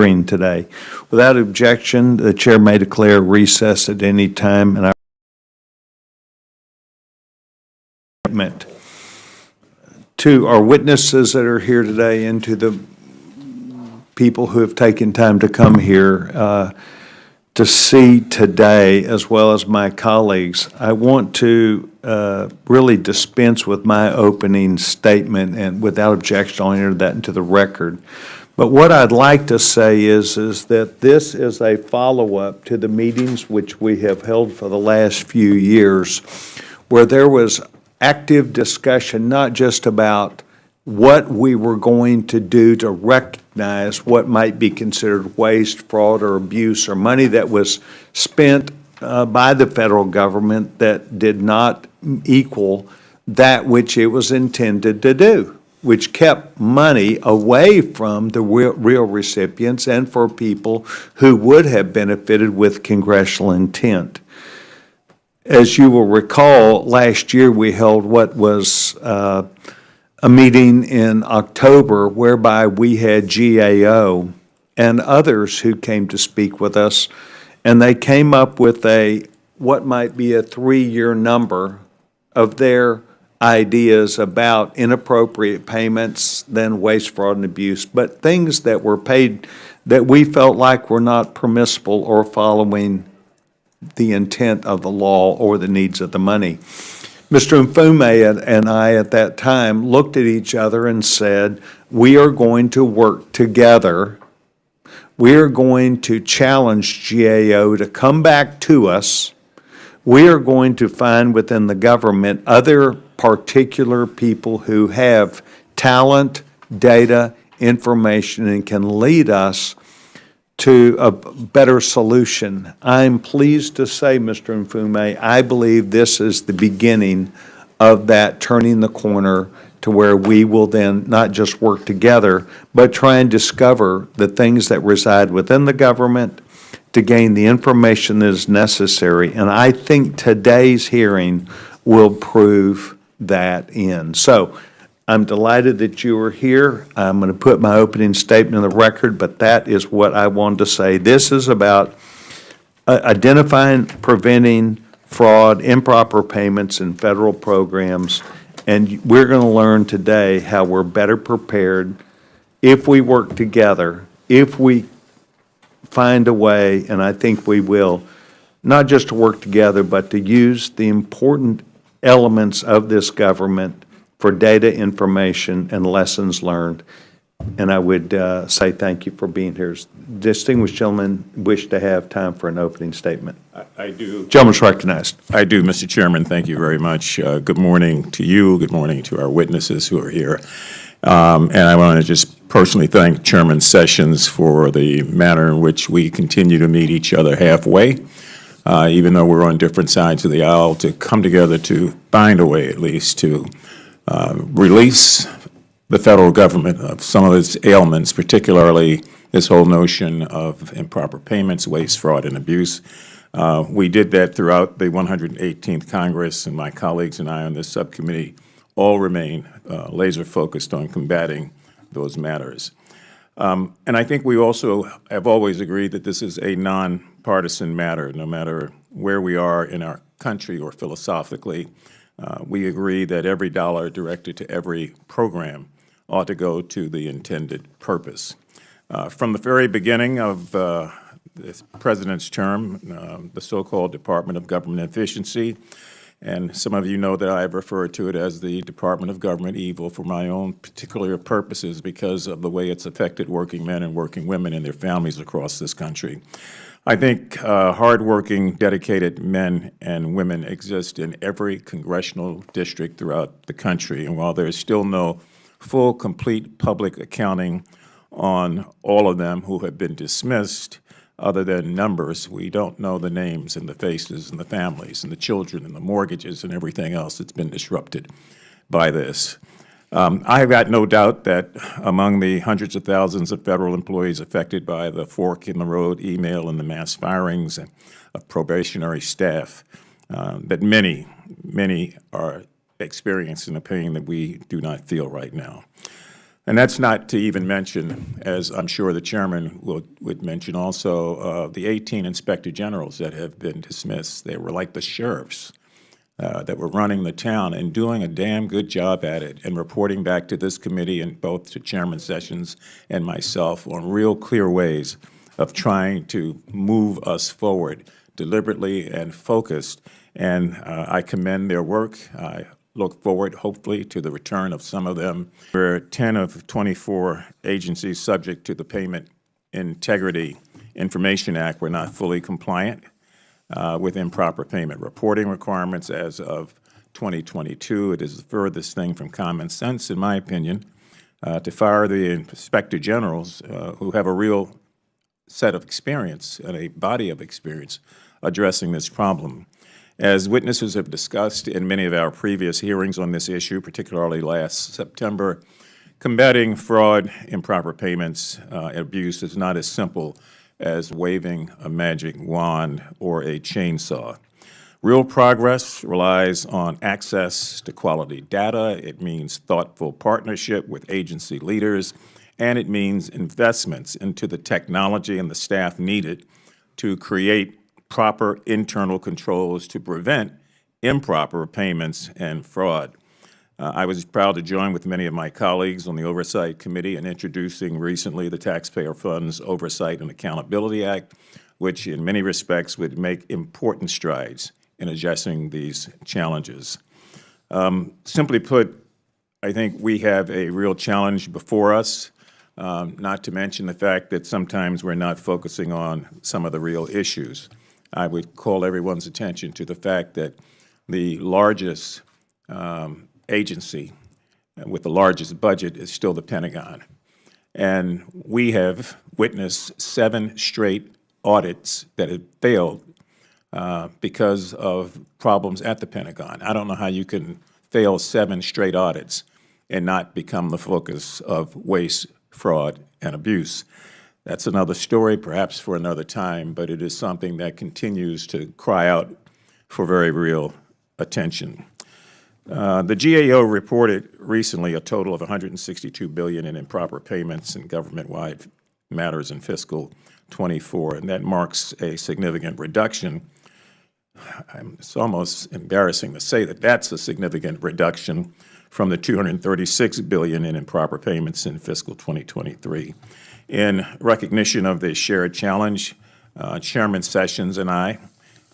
hearing today. Without objection, the chair may declare recess at any time, and to our witnesses that are here today and to the people who have taken time to come here to see today, as well as my colleagues, I want to really dispense with my opening statement, and without objection, I'll enter that into the record. But what I'd like to say is that this is a follow-up to the meetings which we have held for the last few years, where there was active discussion, not just about what we were going to do to recognize what might be considered waste, fraud, or abuse, or money that was spent by the federal government that did not equal that which it was intended to do, which kept money away from the real recipients and for people who would have benefited with congressional intent. As you will recall, last year we held what was a meeting in October whereby we had GAO and others who came to speak with us, and they came up with what might be a 3-year number of their ideas about inappropriate payments, then waste, fraud, and abuse, but things that were paid that we felt like were not permissible or following the intent of the law or the needs of the money. Mr. Mfume and I at that time looked at each other and said, we are going to work together. We are going to challenge GAO to come back to us. We are going to find within the government other particular people who have talent, data, information, and can lead us to a better solution. I'm pleased to say, Mr. Mfume, I believe this is the beginning of that turning the corner to where we will then not just work together, but try and discover the things that reside within the government to gain the information that is necessary. And I think today's hearing will prove that in. So I'm delighted that you are here. I'm going to put my opening statement in the record, but that is what I wanted to say. This is about identifying, preventing fraud, improper payments in federal programs, and we're going to learn today how we're better prepared if we work together, if we find a way, and I think we will, not just to work together, but to use the important elements of this government for data, information, and lessons learned. And I would say thank you for being here. Distinguished gentlemen wish to have time for an opening statement. I do. Gentleman's recognized. I do, Mr. Chairman. Thank you very much. Good morning to you. Good morning to our witnesses who are here. And I want to just personally thank Chairman Sessions for the manner in which we continue to meet each other halfway, even though we're on different sides of the aisle, to come together to find a way at least to release the federal government of some of its ailments, particularly this whole notion of improper payments, waste, fraud, and abuse. We did that throughout the 118th Congress, and my colleagues and I on this subcommittee all remain laser focused on combating those matters. And I think we also have always agreed that this is a nonpartisan matter, no matter where we are in our country or philosophically. We agree that every dollar directed to every program ought to go to the intended purpose. From the very beginning of this President's term, the so-called Department of Government Efficiency, and some of you know that I have referred to it as the Department of Government Evil for my own particular purposes because of the way it's affected working men and working women and their families across this country. I think hardworking, dedicated men and women exist in every congressional district throughout the country, and while there is still no full, complete public accounting on all of them who have been dismissed, other than numbers, we don't know the names and the faces and the families and the children and the mortgages and everything else that's been disrupted by this. I've got no doubt that among the hundreds of thousands of federal employees affected by the fork in the road email and the mass firings and of probationary staff, that many are experiencing the pain that we do not feel right now. And that's not to even mention, as I'm sure the chairman would mention also, the 18 inspector generals that have been dismissed. They were like the sheriffs that were running the town and doing a damn good job at it and reporting back to this committee and both to Chairman Sessions and myself on real clear ways of trying to move us forward deliberately and focused. And I commend their work. I look forward, hopefully, to the return of some of them. There are 10 of 24 agencies subject to the Payment Integrity Information Act were not fully compliant with improper payment reporting requirements as of 2022. It is the furthest thing from common sense, in my opinion, to fire the inspector generals who have a real set of experience and a body of experience addressing this problem. As witnesses have discussed in many of our previous hearings on this issue, particularly last September, combating fraud, improper payments, and abuse is not as simple as waving a magic wand or a chainsaw. Real progress relies on access to quality data. It means thoughtful partnership with agency leaders, and it means investments into the technology and the staff needed to create proper internal controls to prevent improper payments and fraud. I was proud to join with many of my colleagues on the Oversight Committee in introducing recently the Taxpayer Funds Oversight and Accountability Act, which in many respects would make important strides in addressing these challenges. Simply put, I think we have a real challenge before us, not to mention the fact that sometimes we're not focusing on some of the real issues. I would call everyone's attention to the fact that the largest agency with the largest budget is still the Pentagon. And we have witnessed 7 straight audits that have failed because of problems at the Pentagon. I don't know how you can fail 7 straight audits and not become the focus of waste, fraud, and abuse. That's another story, perhaps for another time, but it is something that continues to cry out for very real attention. The GAO reported recently a total of $162 billion in improper payments in government-wide matters in fiscal '24, and that marks a significant reduction. It's almost embarrassing to say that that's a significant reduction from the $236 billion in improper payments in fiscal 2023. In recognition of this shared challenge, Chairman Sessions and I,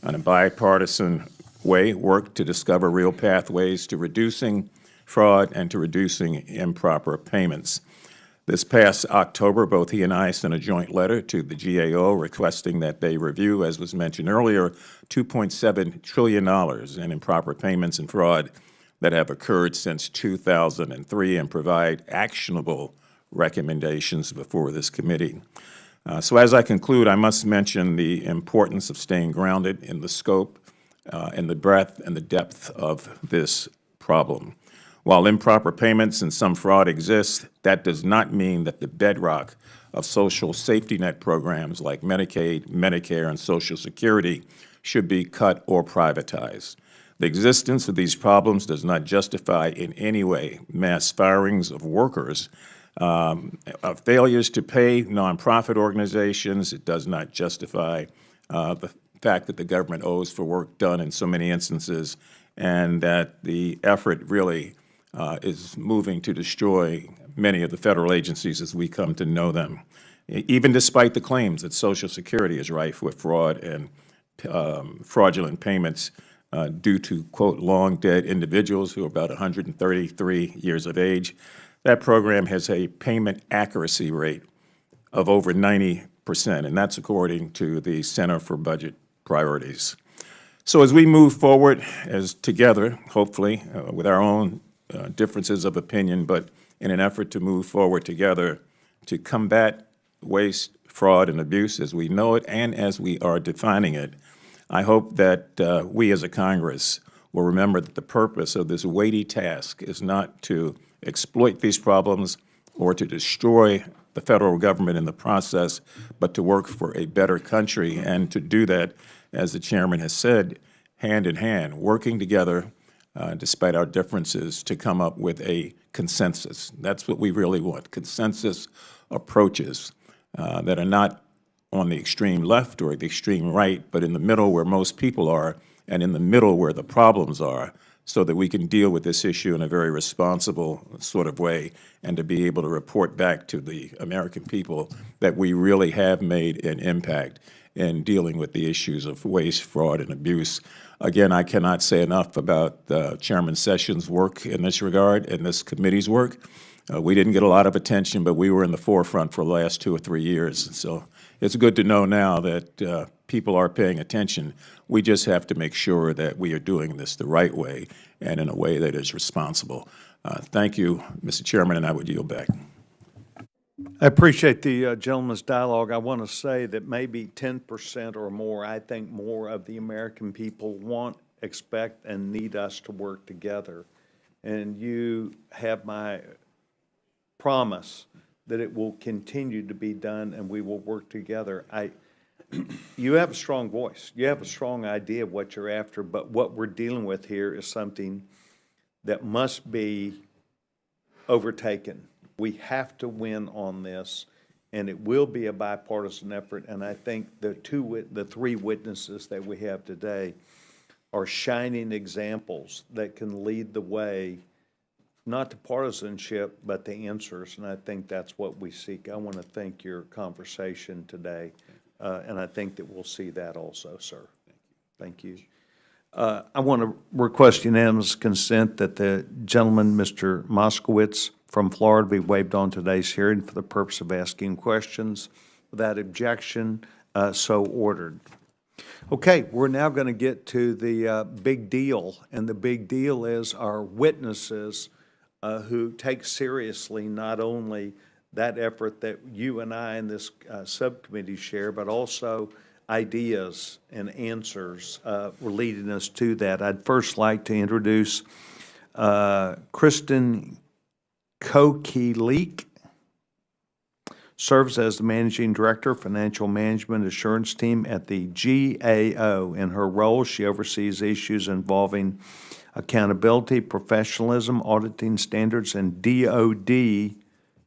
in a bipartisan way, worked to discover real pathways to reducing fraud and to reducing improper payments. This past October, both he and I sent a joint letter to the GAO requesting that they review, as was mentioned earlier, $2.7 trillion in improper payments and fraud that have occurred since 2003 and provide actionable recommendations before this committee. So as I conclude, I must mention the importance of staying grounded in the scope and the breadth and the depth of this problem. While improper payments and some fraud exist, that does not mean that the bedrock of social safety net programs like Medicaid, Medicare, and Social Security should be cut or privatized. The existence of these problems does not justify in any way mass firings of workers, of failures to pay nonprofit organizations. It does not justify the fact that the government owes for work done in so many instances, and that the effort really is moving to destroy many of the federal agencies as we come to know them, even despite the claims that Social Security is rife with fraud and fraudulent payments due to, quote, long-dead individuals who are about 133 years of age. That program has a payment accuracy rate of over 90%, and that's according to the Center for Budget Priorities. So as we move forward as together, hopefully, with our own differences of opinion, but in an effort to move forward together to combat waste, fraud, and abuse as we know it and as we are defining it, I hope that we as a Congress will remember that the purpose of this weighty task is not to exploit these problems or to destroy the federal government in the process, but to work for a better country, and to do that, as the chairman has said, hand in hand, working together despite our differences, to come up with a consensus. That's what we really want, consensus approaches that are not on the extreme left or the extreme right, but in the middle where most people are, and in the middle where the problems are, so that we can deal with this issue in a very responsible sort of way, and to be able to report back to the American people that we really have made an impact in dealing with the issues of waste, fraud, and abuse. Again, I cannot say enough about Chairman Sessions' work in this regard, and this committee's work. We didn't get a lot of attention, but we were in the forefront for the last 2 or 3 years. So it's good to know now that people are paying attention. We just have to make sure that we are doing this the right way and in a way that is responsible. Thank you, Mr. Chairman, and I would yield back. I appreciate the gentleman's dialogue. I want to say that maybe 10% or more, I think more of the American people want, expect, and need us to work together. And you have my promise that it will continue to be done and we will work together. You have a strong voice. You have a strong idea of what you're after, but what we're dealing with here is something that must be overtaken. We have to win on this, and it will be a bipartisan effort. And I think the three witnesses that we have today are shining examples that can lead the way, not to partisanship, but to answers. And I think that's what we seek. I want to thank your conversation today, and I think that we'll see that also, sir. Thank you. I want to request unanimous consent that the gentleman, Mr. Moskowitz from Florida, be waived on today's hearing for the purpose of asking questions. Without objection, so ordered. Okay, we're now going to get to the big deal, and the big deal is our witnesses who take seriously not only that effort that you and I in this subcommittee share, but also ideas and answers were leading us to that. I'd first like to introduce Kristen Kokileek, serves as the Managing Director, Financial Management Assurance Team at the GAO. In her role, she oversees issues involving accountability, professionalism, auditing standards, and DoD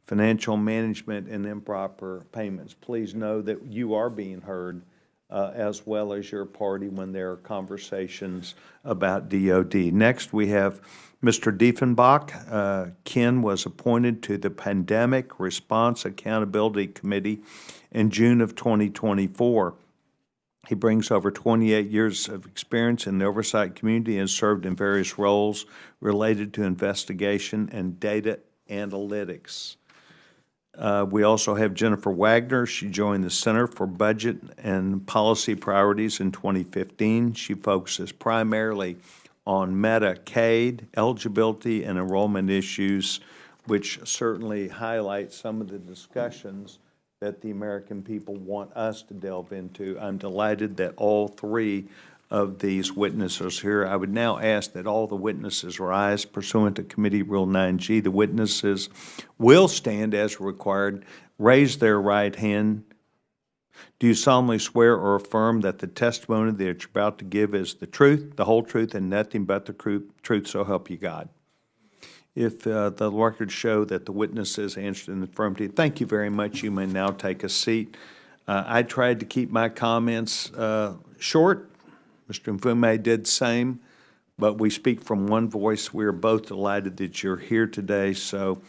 financial management and improper payments. Please know that you are being heard as well as your party when there are conversations about DoD. Next, we have Mr. Diefenbach. Ken was appointed to the Pandemic Response Accountability Committee in June of 2024. He brings over 28 years of experience in the oversight community and served in various roles related to investigation and data analytics. We also have Jennifer Wagner. She joined the Center for Budget and Policy Priorities in 2015. She focuses primarily on Medicaid eligibility and enrollment issues, which certainly highlight some of the discussions that the American people want us to delve into. I'm delighted that all three of these witnesses here. I would now ask that all the witnesses rise pursuant to Committee Rule 9G. The witnesses will stand as required, raise their right hand. Do you solemnly swear or affirm that the testimony that you're about to give is the truth, the whole truth, and nothing but the truth, so help you God? If the records show that the witnesses answered in the affirmative, thank you very much. You may now take a seat. I tried to keep my comments short. Mr. Mfume did the same, but we speak from one voice. We are both delighted that you're here today. So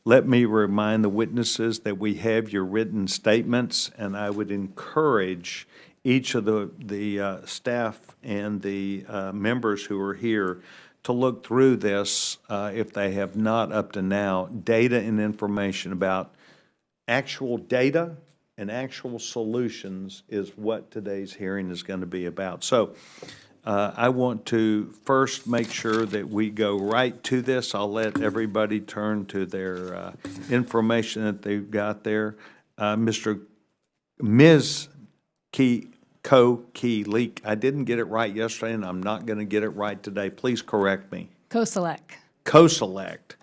let me remind the witnesses that we have your written statements, and I would encourage each of the staff and the members who are here to look through this, if they have not up to now, data and information about actual data and actual solutions is what today's hearing is going to be about. So I want to first make sure that we go right to this. I'll let everybody turn to their information that they've got there. Ms. Kokileek, I didn't get it right yesterday, and I'm not going to get it right today. Please correct me. Co-select. Co-select.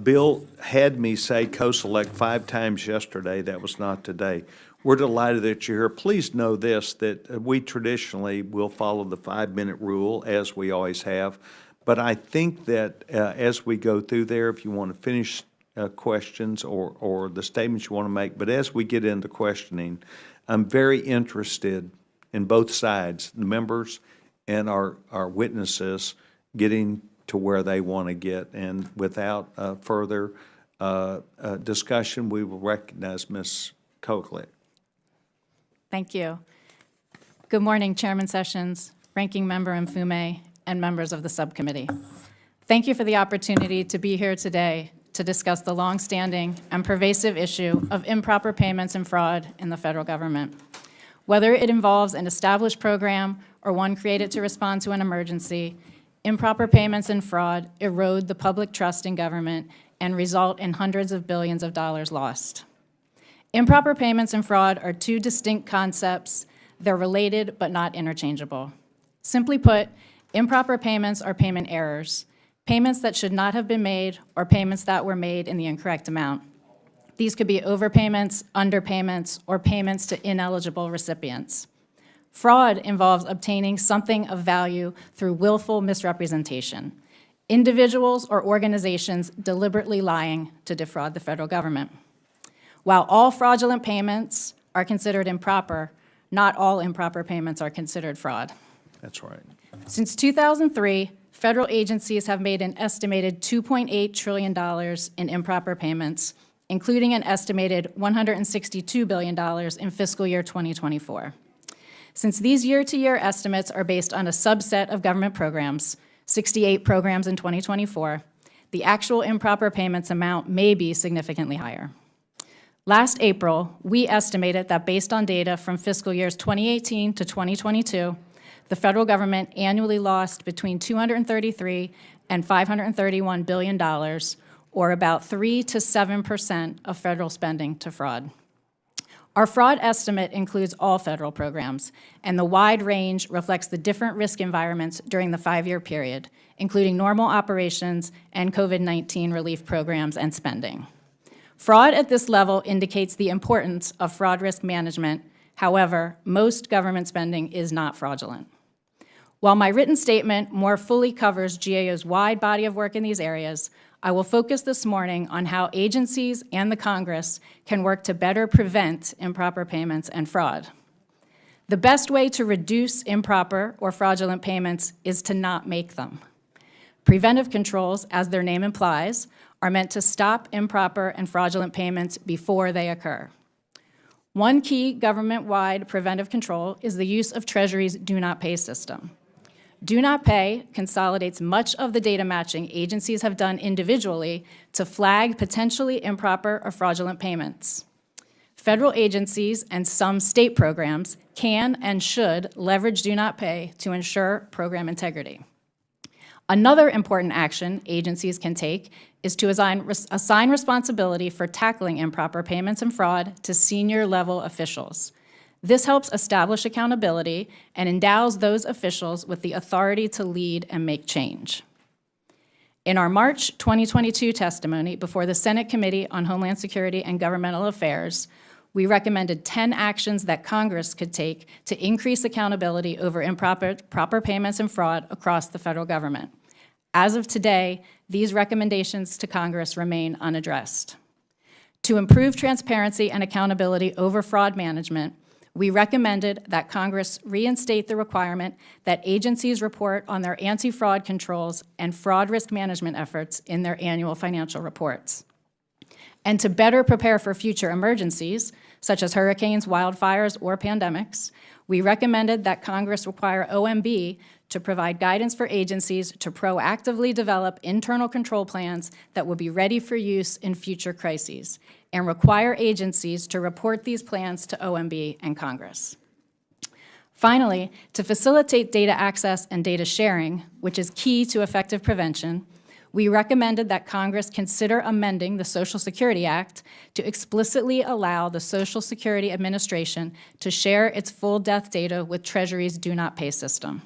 Bill had me say co-select 5 times yesterday. That was not today. We're delighted that you're here. Please know this, that we traditionally will follow the 5-minute rule, as we always have, But I think that as we go through there, if you want to finish questions or the statements you want to make, but as we get into questioning, I'm very interested in both sides, the members and our witnesses, getting to where they want to get. And without further discussion, we will recognize Ms. Koklik. Thank you. Good morning, Chairman Sessions, Ranking Member Mfume, and members of the subcommittee. Thank you for the opportunity to be here today to discuss the longstanding and pervasive issue of improper payments and fraud in the federal government. Whether it involves an established program or one created to respond to an emergency, improper payments and fraud erode the public trust in government and result in hundreds of billions of dollars lost. Improper payments and fraud are two distinct concepts. They're related but not interchangeable. Simply put, improper payments are payment errors, payments that should not have been made or payments that were made in the incorrect amount. These could be overpayments, underpayments, or payments to ineligible recipients. Fraud involves obtaining something of value through willful misrepresentation, individuals or organizations deliberately lying to defraud the federal government. While all fraudulent payments are considered improper, not all improper payments are considered fraud. That's right. Since 2003, federal agencies have made an estimated $2.8 trillion in improper payments, including an estimated $162 billion in fiscal year 2024. Since these year-to-year estimates are based on a subset of government programs, 68 programs in 2024, the actual improper payments amount may be significantly higher. Last April, we estimated that based on data from fiscal years 2018 to 2022, the federal government annually lost between $233 and $531 billion, or about 3 to 7% of federal spending to fraud. Our fraud estimate includes all federal programs, and the wide range reflects the different risk environments during the 5-year period, including normal operations and COVID-19 relief programs and spending. Fraud at this level indicates the importance of fraud risk management. However, most government spending is not fraudulent. While my written statement more fully covers GAO's wide body of work in these areas, I will focus this morning on how agencies and the Congress can work to better prevent improper payments and fraud. The best way to reduce improper or fraudulent payments is to not make them. Preventive controls, as their name implies, are meant to stop improper and fraudulent payments before they occur. One key government-wide preventive control is the use of Treasury's Do Not Pay system. Do Not Pay consolidates much of the data matching agencies have done individually to flag potentially improper or fraudulent payments. Federal agencies and some state programs can and should leverage Do Not Pay to ensure program integrity. Another important action agencies can take is to assign responsibility for tackling improper payments and fraud to senior-level officials. This helps establish accountability and endows those officials with the authority to lead and make change. In our March 2022 testimony before the Senate Committee on Homeland Security and Governmental Affairs, we recommended 10 actions that Congress could take to increase accountability over improper payments and fraud across the federal government. As of today, these recommendations to Congress remain unaddressed. To improve transparency and accountability over fraud management, we recommended that Congress reinstate the requirement that agencies report on their anti-fraud controls and fraud risk management efforts in their annual financial reports. And to better prepare for future emergencies, such as hurricanes, wildfires, or pandemics, we recommended that Congress require OMB to provide guidance for agencies to proactively develop internal control plans that will be ready for use in future crises, and require agencies to report these plans to OMB and Congress. Finally, to facilitate data access and data sharing, which is key to effective prevention, we recommended that Congress consider amending the Social Security Act to explicitly allow the Social Security Administration to share its full death data with Treasury's Do Not Pay system.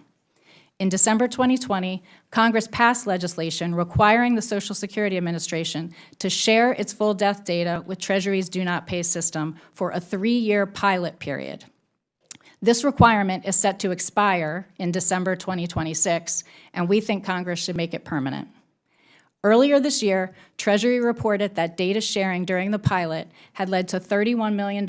In December 2020, Congress passed legislation requiring the Social Security Administration to share its full death data with Treasury's Do Not Pay system for a 3-year pilot period. This requirement is set to expire in December 2026, and we think Congress should make it permanent. Earlier this year, Treasury reported that data sharing during the pilot had led to $31 million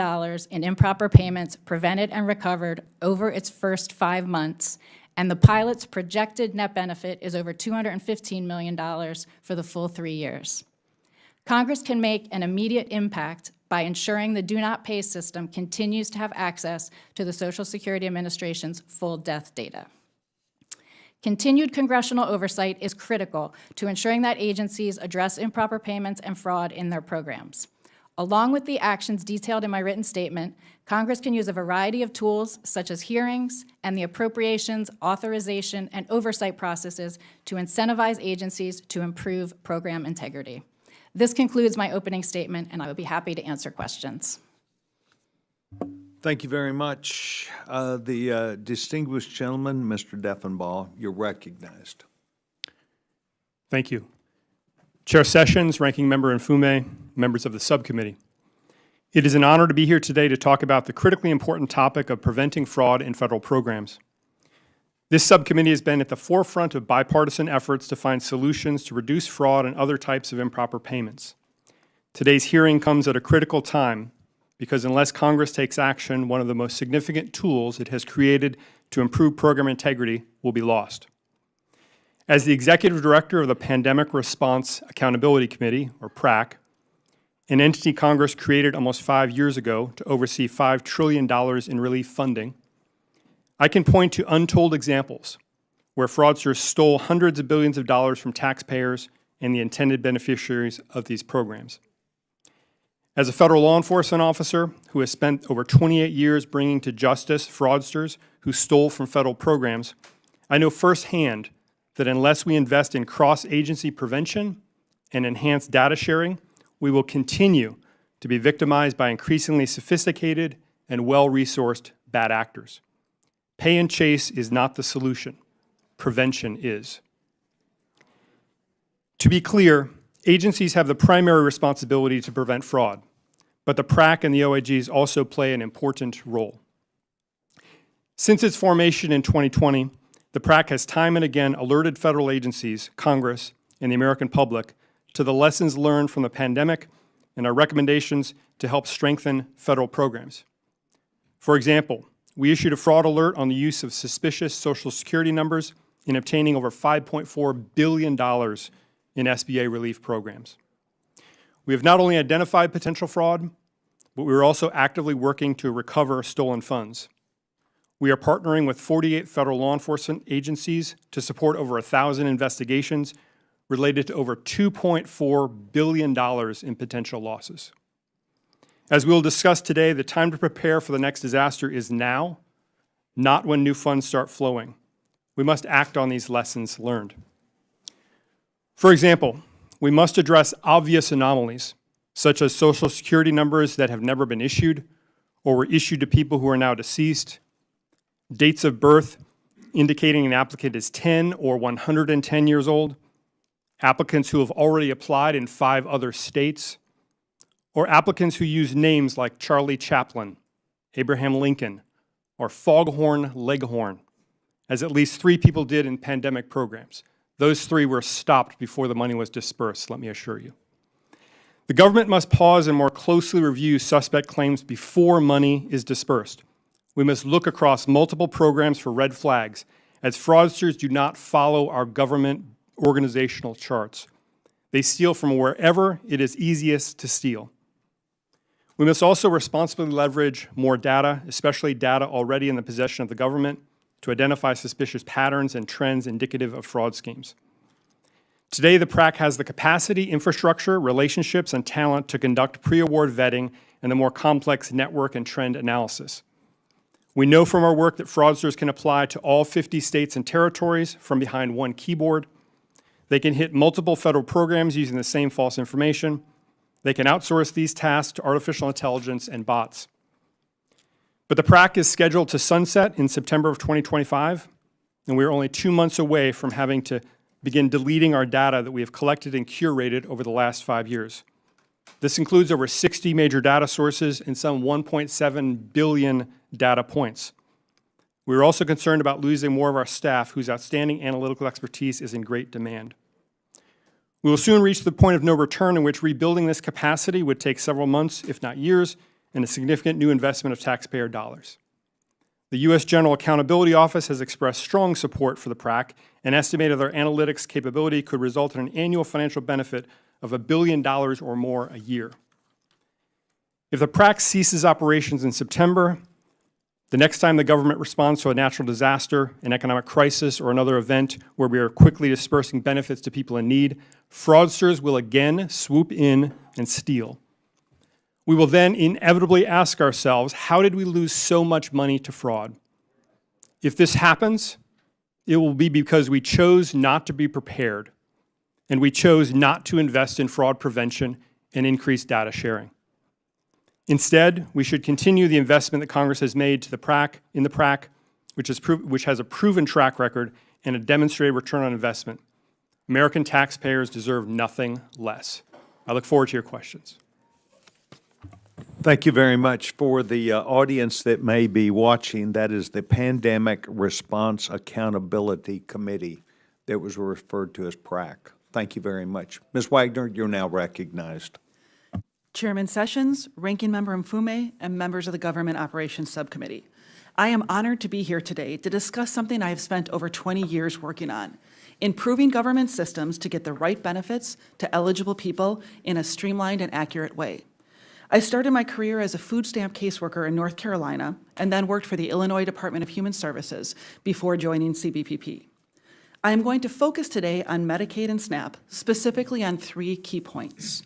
in improper payments prevented and recovered over its first 5 months, and the pilot's projected net benefit is over $215 million for the full 3 years. Congress can make an immediate impact by ensuring the Do Not Pay system continues to have access to the Social Security Administration's full death data. Continued congressional oversight is critical to ensuring that agencies address improper payments and fraud in their programs. Along with the actions detailed in my written statement, Congress can use a variety of tools such as hearings and the appropriations, authorization, and oversight processes to incentivize agencies to improve program integrity. This concludes my opening statement, and I would be happy to answer questions. Thank you very much. The distinguished gentleman, Mr. Deffenbaugh, you're recognized. Thank you. Chair Sessions, Ranking Member Mfume, members of the subcommittee. It is an honor to be here today to talk about the critically important topic of preventing fraud in federal programs. This subcommittee has been at the forefront of bipartisan efforts to find solutions to reduce fraud and other types of improper payments. Today's hearing comes at a critical time because unless Congress takes action, one of the most significant tools it has created to improve program integrity will be lost. As the Executive Director of the Pandemic Response Accountability Committee, or PRAC, an entity Congress created almost 5 years ago to oversee $5 trillion in relief funding, I can point to untold examples where fraudsters stole hundreds of billions of dollars from taxpayers and the intended beneficiaries of these programs. As a federal law enforcement officer who has spent over 28 years bringing to justice fraudsters who stole from federal programs, I know firsthand that unless we invest in cross-agency prevention and enhanced data sharing, we will continue to be victimized by increasingly sophisticated and well-resourced bad actors. Pay and chase is not the solution. Prevention is. To be clear, agencies have the primary responsibility to prevent fraud, but the PRAC and the OIGs also play an important role. Since its formation in 2020, the PRAC has time and again alerted federal agencies, Congress, and the American public to the lessons learned from the pandemic and our recommendations to help strengthen federal programs. For example, we issued a fraud alert on the use of suspicious Social Security numbers in obtaining over $5.4 billion in SBA relief programs. We have not only identified potential fraud, but we are also actively working to recover stolen funds. We are partnering with 48 federal law enforcement agencies to support over 1,000 investigations related to over $2.4 billion in potential losses. As we will discuss today, the time to prepare for the next disaster is now, not when new funds start flowing. We must act on these lessons learned. For example, we must address obvious anomalies, such as Social Security numbers that have never been issued or were issued to people who are now deceased, dates of birth indicating an applicant is 10 or 110 years old, applicants who have already applied in 5 other states, or applicants who use names like Charlie Chaplin, Abraham Lincoln, or Foghorn Leghorn, as at least 3 people did in pandemic programs. Those 3 were stopped before the money was dispersed, let me assure you. The government must pause and more closely review suspect claims before money is dispersed. We must look across multiple programs for red flags, as fraudsters do not follow our government organizational charts. They steal from wherever it is easiest to steal. We must also responsibly leverage more data, especially data already in the possession of the government, to identify suspicious patterns and trends indicative of fraud schemes. Today, the PRAC has the capacity, infrastructure, relationships, and talent to conduct pre-award vetting and the more complex network and trend analysis. We know from our work that fraudsters can apply to all 50 states and territories from behind one keyboard. They can hit multiple federal programs using the same false information. They can outsource these tasks to artificial intelligence and bots. But the PRAC is scheduled to sunset in September of 2025, and we are only 2 months away from having to begin deleting our data that we have collected and curated over the last 5 years. This includes over 60 major data sources and some 1.7 billion data points. We are also concerned about losing more of our staff whose outstanding analytical expertise is in great demand. We will soon reach the point of no return in which rebuilding this capacity would take several months, if not years, and a significant new investment of taxpayer dollars. The U.S. General Accountability Office has expressed strong support for the PRAC and estimated their analytics capability could result in an annual financial benefit of $1 billion or more a year. If the PRAC ceases operations in September, the next time the government responds to a natural disaster, an economic crisis, or another event where we are quickly dispersing benefits to people in need, fraudsters will again swoop in and steal. We will then inevitably ask ourselves, how did we lose so much money to fraud? If this happens, it will be because we chose not to be prepared, and we chose not to invest in fraud prevention and increase data sharing. Instead, we should continue the investment that Congress has made to the PRAC, which has a proven track record and a demonstrated return on investment. American taxpayers deserve nothing less. I look forward to your questions. Thank you very much. For the audience that may be watching, that is the Pandemic Response Accountability Committee that was referred to as PRAC. Thank you very much. Ms. Wagner, you're now recognized. Chairman Sessions, Ranking Member Mfume, and members of the Government Operations Subcommittee. I am honored to be here today to discuss something I have spent over 20 years working on, improving government systems to get the right benefits to eligible people in a streamlined and accurate way. I started my career as a food stamp caseworker in North Carolina and then worked for the Illinois Department of Human Services before joining CBPP. I am going to focus today on Medicaid and SNAP, specifically on 3 key points.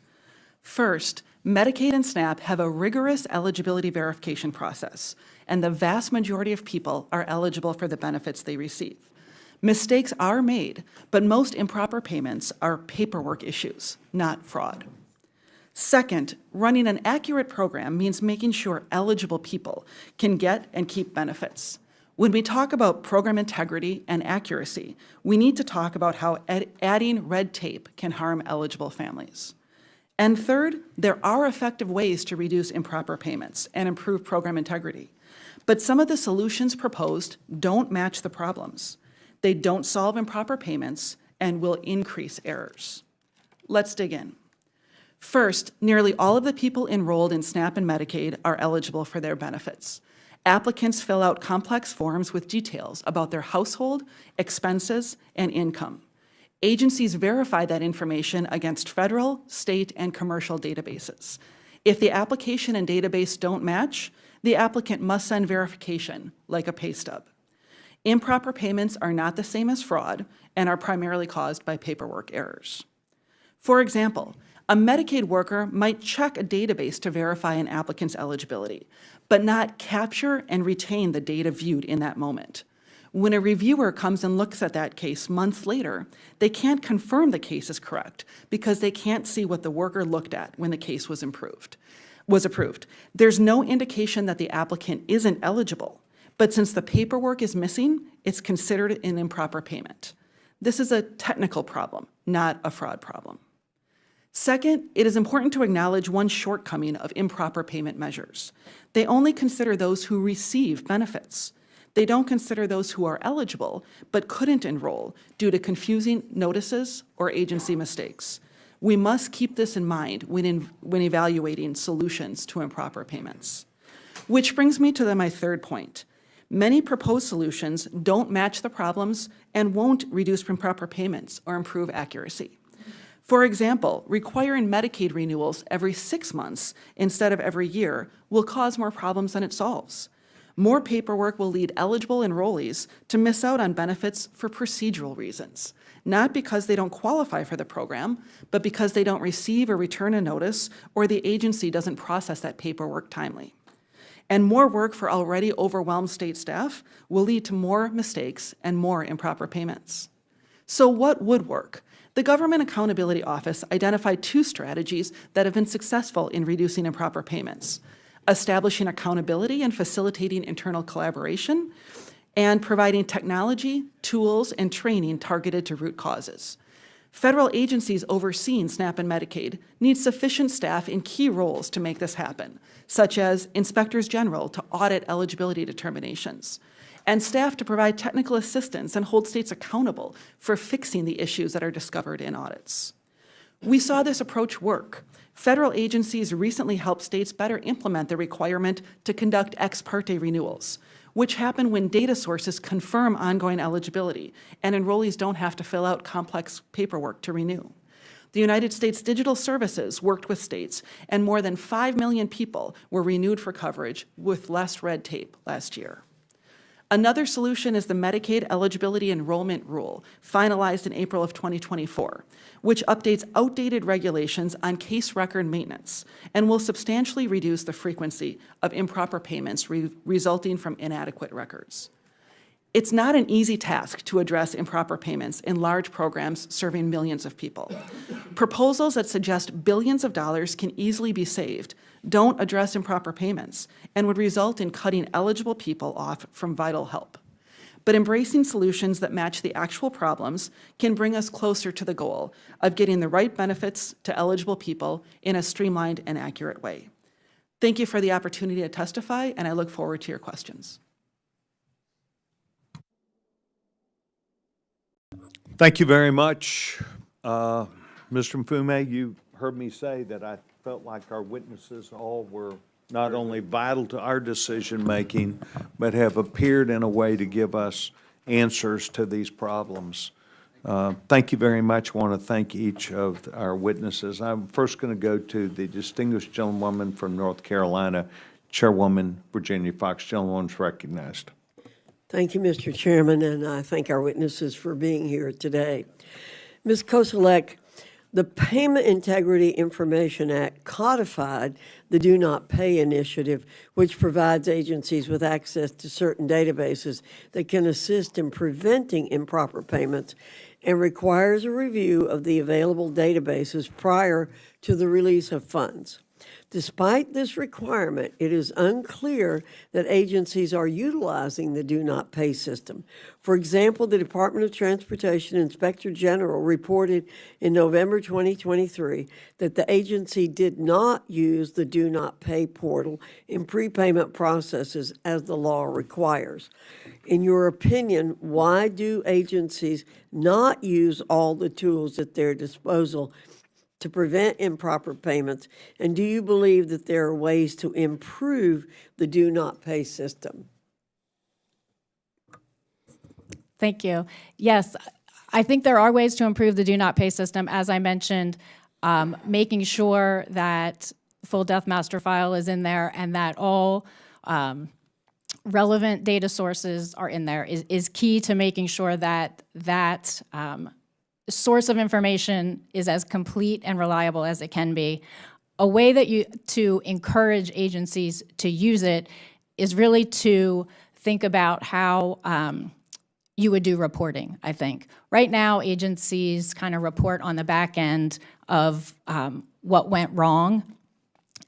First, Medicaid and SNAP have a rigorous eligibility verification process, and the vast majority of people are eligible for the benefits they receive. Mistakes are made, but most improper payments are paperwork issues, not fraud. Second, running an accurate program means making sure eligible people can get and keep benefits. When we talk about program integrity and accuracy, we need to talk about how adding red tape can harm eligible families. And third, there are effective ways to reduce improper payments and improve program integrity. But some of the solutions proposed don't match the problems. They don't solve improper payments and will increase errors. Let's dig in. First, nearly all of the people enrolled in SNAP and Medicaid are eligible for their benefits. Applicants fill out complex forms with details about their household, expenses, and income. Agencies verify that information against federal, state, and commercial databases. If the application and database don't match, the applicant must send verification, like a pay stub. Improper payments are not the same as fraud and are primarily caused by paperwork errors. For example, a Medicaid worker might check a database to verify an applicant's eligibility, but not capture and retain the data viewed in that moment. When a reviewer comes and looks at that case months later, they can't confirm the case is correct because they can't see what the worker looked at when the case was approved. There's no indication that the applicant isn't eligible, but since the paperwork is missing, it's considered an improper payment. This is a technical problem, not a fraud problem. Second, it is important to acknowledge one shortcoming of improper payment measures. They only consider those who receive benefits. They don't consider those who are eligible but couldn't enroll due to confusing notices or agency mistakes. We must keep this in mind when evaluating solutions to improper payments. Which brings me to my third point. Many proposed solutions don't match the problems and won't reduce improper payments or improve accuracy. For example, requiring Medicaid renewals every 6 months instead of every year will cause more problems than it solves. More paperwork will lead eligible enrollees to miss out on benefits for procedural reasons, not because they don't qualify for the program, but because they don't receive or return a notice or the agency doesn't process that paperwork timely. And more work for already overwhelmed state staff will lead to more mistakes and more improper payments. So what would work? The Government Accountability Office identified 2 strategies that have been successful in reducing improper payments: establishing accountability and facilitating internal collaboration, and providing technology, tools, and training targeted to root causes. Federal agencies overseeing SNAP and Medicaid need sufficient staff in key roles to make this happen, such as inspectors general to audit eligibility determinations, and staff to provide technical assistance and hold states accountable for fixing the issues that are discovered in audits. We saw this approach work. Federal agencies recently helped states better implement the requirement to conduct ex parte renewals, which happen when data sources confirm ongoing eligibility and enrollees don't have to fill out complex paperwork to renew. The United States Digital Services worked with states, and more than 5 million people were renewed for coverage with less red tape last year. Another solution is the Medicaid Eligibility Enrollment Rule, finalized in April of 2024, which updates outdated regulations on case record maintenance and will substantially reduce the frequency of improper payments resulting from inadequate records. It's not an easy task to address improper payments in large programs serving millions of people. Proposals that suggest billions of dollars can easily be saved don't address improper payments and would result in cutting eligible people off from vital help. But embracing solutions that match the actual problems can bring us closer to the goal of getting the right benefits to eligible people in a streamlined and accurate way. Thank you for the opportunity to testify, and I look forward to your questions. Thank you very much. Mr. Mfume, you heard me say that I felt like our witnesses all were not only vital to our decision-making, but have appeared in a way to give us answers to these problems. Thank you very much. I want to thank each of our witnesses. I'm first going to go to the distinguished gentlewoman from North Carolina, Chairwoman Virginia Foxx. Gentlewoman's recognized. Thank you, Mr. Chairman, and I thank our witnesses for being here today. Ms. Koselleck, the Payment Integrity Information Act codified the Do Not Pay initiative, which provides agencies with access to certain databases that can assist in preventing improper payments and requires a review of the available databases prior to the release of funds. Despite this requirement, it is unclear that agencies are utilizing the Do Not Pay system. For example, the Department of Transportation Inspector General reported in November 2023 that the agency did not use the Do Not Pay portal in prepayment processes as the law requires. In your opinion, why do agencies not use all the tools at their disposal to prevent improper payments, and do you believe that there are ways to improve the Do Not Pay system? Thank you. Yes, I think there are ways to improve the Do Not Pay system. As I mentioned, making sure that full death master file is in there and that all relevant data sources are in there is key to making sure that that source of information is as complete and reliable as it can be. A way that to encourage agencies to use it is really to think about how you would do reporting, I think. Right now, agencies kind of report on the back end of what went wrong.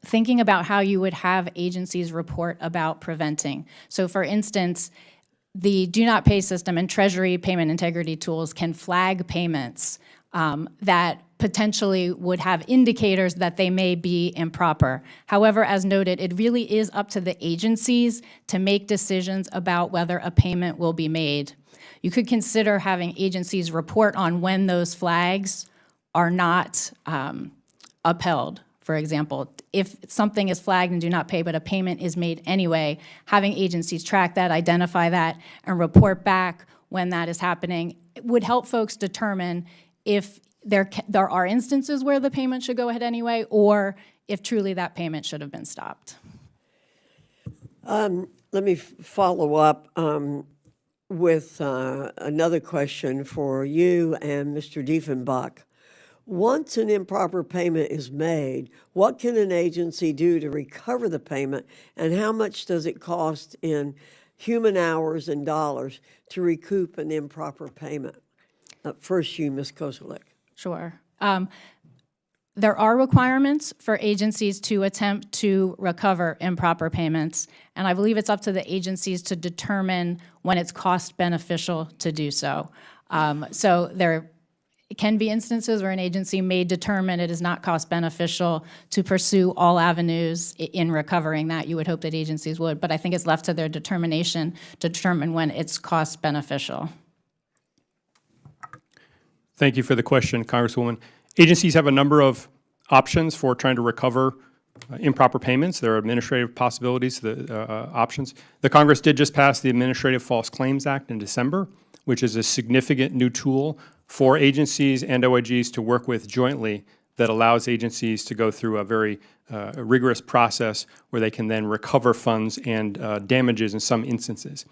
Thinking about how you would have agencies report about preventing. So for instance, the Do Not Pay system and Treasury payment integrity tools can flag payments that potentially would have indicators that they may be improper. However, as noted, it really is up to the agencies to make decisions about whether a payment will be made. You could consider having agencies report on when those flags are not upheld. For example, if something is flagged and Do Not Pay, but a payment is made anyway, having agencies track that, identify that, and report back when that is happening would help folks determine if there are instances where the payment should go ahead anyway, or if truly that payment should have been stopped. Let me follow up with another question for you and Mr. Diefenbach. Once an improper payment is made, what can an agency do to recover the payment, and how much does it cost in human hours and dollars to recoup an improper payment? First, you, Ms. Koselleck. Sure. There are requirements for agencies to attempt to recover improper payments, and I believe it's up to the agencies to determine when it's cost beneficial to do so. So there can be instances where an agency may determine it is not cost beneficial to pursue all avenues in recovering that. You would hope that agencies would, but I think it's left to their determination to determine when it's cost beneficial. Thank you for the question, Congresswoman. Agencies have a number of options for trying to recover improper payments. There are administrative possibilities, options. The Congress did just pass the Administrative False Claims Act in December, which is a significant new tool for agencies and OIGs to work with jointly that allows agencies to go through a very rigorous process where they can then recover funds and damages in some instances.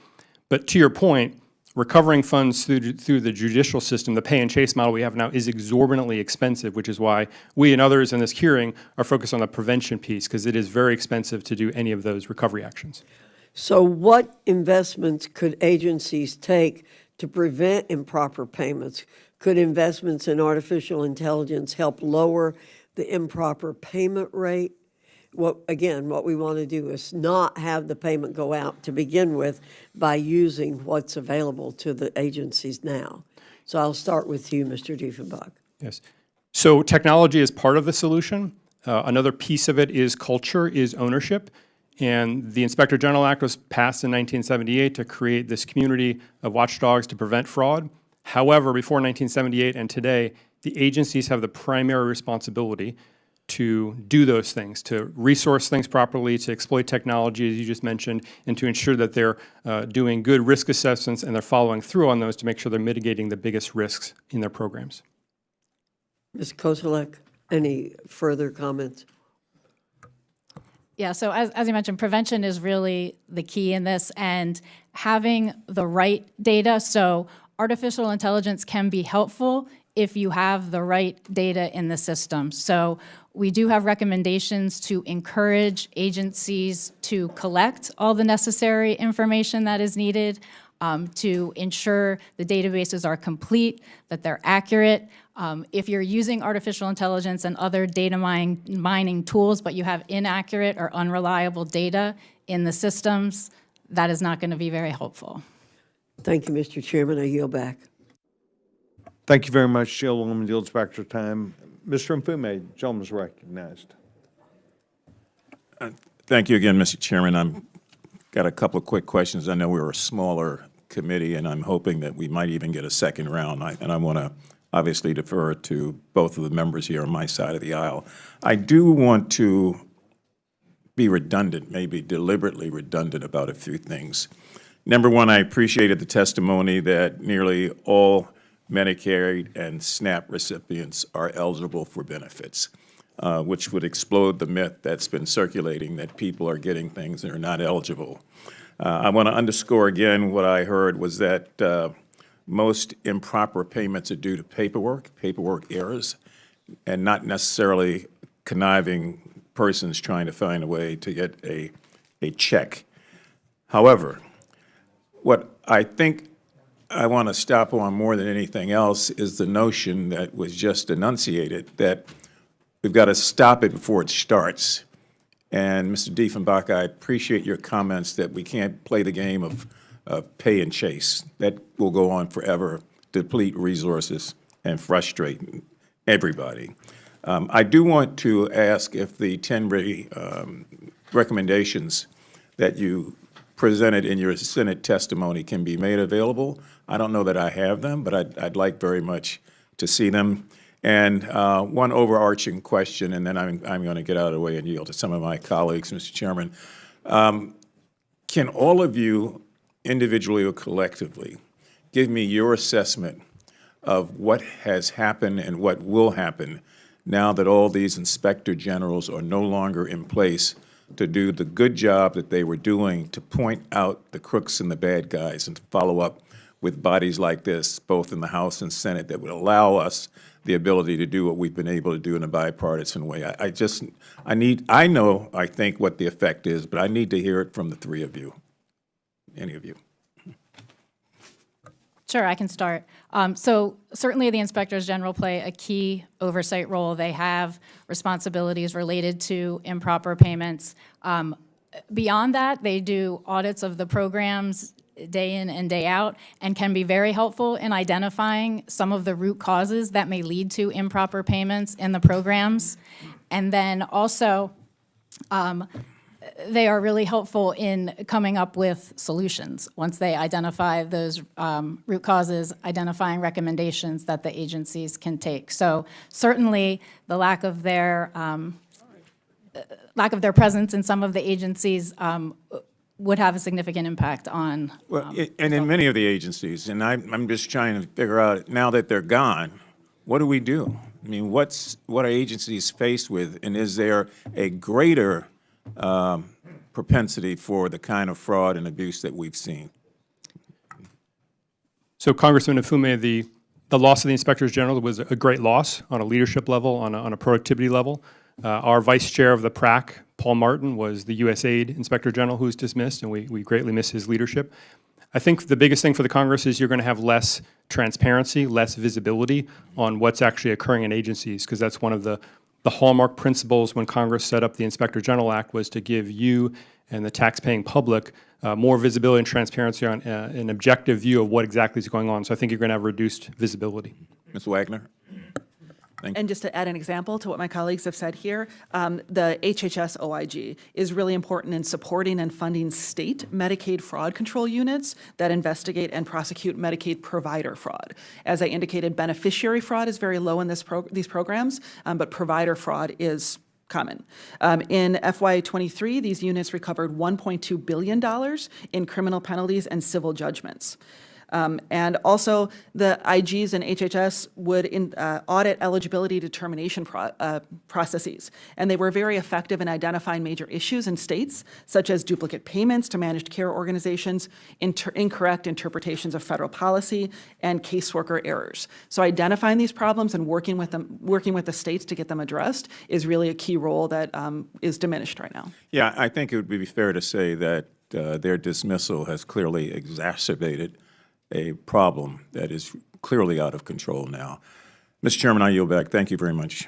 But to your point, recovering funds through the judicial system, the pay and chase model we have now, is exorbitantly expensive, which is why we and others in this hearing are focused on the prevention piece, because it is very expensive to do any of those recovery actions. So what investments could agencies take to prevent improper payments? Could investments in artificial intelligence help lower the improper payment rate? What we want to do is not have the payment go out to begin with by using what's available to the agencies now. So I'll start with you, Mr. Diefenbach. Yes. So technology is part of the solution. Another piece of it is culture, is ownership. And the Inspector General Act was passed in 1978 to create this community of watchdogs to prevent fraud. However, before 1978 and today, the agencies have the primary responsibility to do those things, to resource things properly, to exploit technology, as you just mentioned, and to ensure that they're doing good risk assessments and they're following through on those to make sure they're mitigating the biggest risks in their programs. Ms. Koselleck, any further comments? Yeah, so as you mentioned, prevention is really the key in this, and having the right data. So artificial intelligence can be helpful if you have the right data in the system. So we do have recommendations to encourage agencies to collect all the necessary information that is needed, to ensure the databases are complete, that they're accurate. If you're using artificial intelligence and other data mining tools, but you have inaccurate or unreliable data in the systems, that is not going to be very helpful. Thank you, Mr. Chairman. I yield back. Thank you very much, Jill. The woman yields back her time. Mr. Mfume, gentleman is recognized. Thank you again, Mr. Chairman. I've got a couple of quick questions. I know we're a smaller committee, and I'm hoping that we might even get a second round. And I want to obviously defer to both of the members here on my side of the aisle. I do want to be redundant, maybe deliberately redundant about a few things. Number one, I appreciated the testimony that nearly all Medicare and SNAP recipients are eligible for benefits, which would explode the myth that's been circulating that people are getting things that are not eligible. I want to underscore again what I heard was that most improper payments are due to paperwork errors, and not necessarily conniving persons trying to find a way to get a check. However, what I think I want to stop on more than anything else is the notion that was just enunciated, that we've got to stop it before it starts. And Mr. Diefenbach, I appreciate your comments that we can't play the game of pay and chase. That will go on forever, deplete resources, and frustrate everybody. I do want to ask if the 10 recommendations that you presented in your Senate testimony can be made available. I don't know that I have them, but I'd like very much to see them. And one overarching question, and then I'm going to get out of the way and yield to some of my colleagues, Mr. Chairman. Can all of you, individually or collectively, give me your assessment of what has happened and what will happen now that all these inspector generals are no longer in place to do the good job that they were doing to point out the crooks and the bad guys and to follow up with bodies like this, both in the House and Senate, that would allow us the ability to do what we've been able to do in a bipartisan way. I think what the effect is, but I need to hear it from the three of you, any of you. Sure, I can start. So certainly the inspectors general play a key oversight role. They have responsibilities related to improper payments. Beyond that, they do audits of the programs day in and day out, and can be very helpful in identifying some of the root causes that may lead to improper payments in the programs. And then also, they are really helpful in coming up with solutions once they identify those root causes, identifying recommendations that the agencies can take. So certainly, the lack of their presence in some of the agencies would have a significant impact on. Well, and in many of the agencies, and I'm just trying to figure out, now that they're gone, what do we do? I mean, what are agencies faced with, and is there a greater propensity for the kind of fraud and abuse that we've seen? So Congressman Afume, the loss of the inspectors general was a great loss on a leadership level, on a productivity level. Our vice chair of the PRAC, Paul Martin, was the USAID inspector general who was dismissed, and we greatly miss his leadership. I think the biggest thing for the Congress is you're going to have less transparency, less visibility on what's actually occurring in agencies, because that's one of the hallmark principles when Congress set up the Inspector General Act, was to give you and the taxpaying public more visibility and transparency on an objective view of what exactly is going on. So I think you're going to have reduced visibility. Ms. Wagner? Thank you. And just to add an example to what my colleagues have said here, the HHS OIG is really important in supporting and funding state Medicaid fraud control units that investigate and prosecute Medicaid provider fraud. As I indicated, beneficiary fraud is very low in these programs, but provider fraud is common. In FY23, these units recovered $1.2 billion in criminal penalties and civil judgments. And also, the IGs and HHS would audit eligibility determination processes. And they were very effective in identifying major issues in states, such as duplicate payments to managed care organizations, incorrect interpretations of federal policy, and caseworker errors. So identifying these problems and working with the states to get them addressed is really a key role that is diminished right now. Yeah, I think it would be fair to say that their dismissal has clearly exacerbated a problem that is clearly out of control now. Mr. Chairman, I yield back. Thank you very much.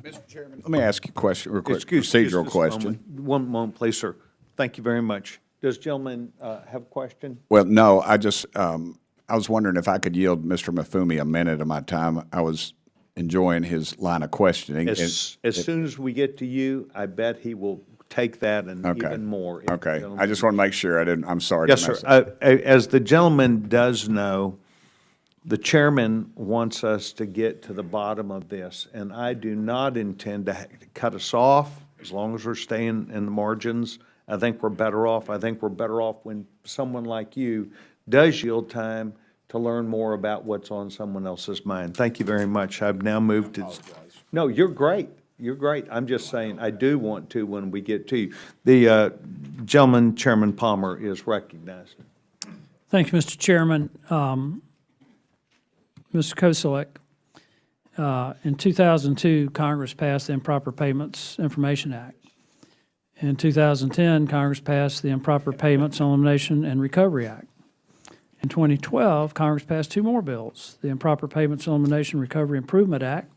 Mr. Chairman, let me ask you a question, real quick, Excuse procedural just a question. moment. One moment, please, sir. Thank you very much. Does gentleman have a question? Well, no, I was wondering if I could yield Mr. Mafumi a minute of my time. I was enjoying his line of questioning. As soon as we get to you, I bet he will take that and Okay. even more. if the Okay, gentleman- I just want to make sure I'm sorry. Yes, to sir. mess up. As the gentleman does know, the chairman wants us to get to the bottom of this, and I do not intend to cut us off as long as we're staying in the margins. I think we're better off. I think we're better off when someone like you does yield time to learn more about what's on someone else's mind. Thank you very much. I've now moved to. No, you're great. You're great. I'm just saying, I do want to when we get to you. The gentleman, Chairman Palmer, is recognized. Thank you, Mr. Chairman. Mr. Koselleck, in 2002, Congress passed the Improper Payments Information Act. In 2010, Congress passed the Improper Payments Elimination and Recovery Act. In 2012, Congress passed two more bills, the Improper Payments Elimination Recovery Improvement Act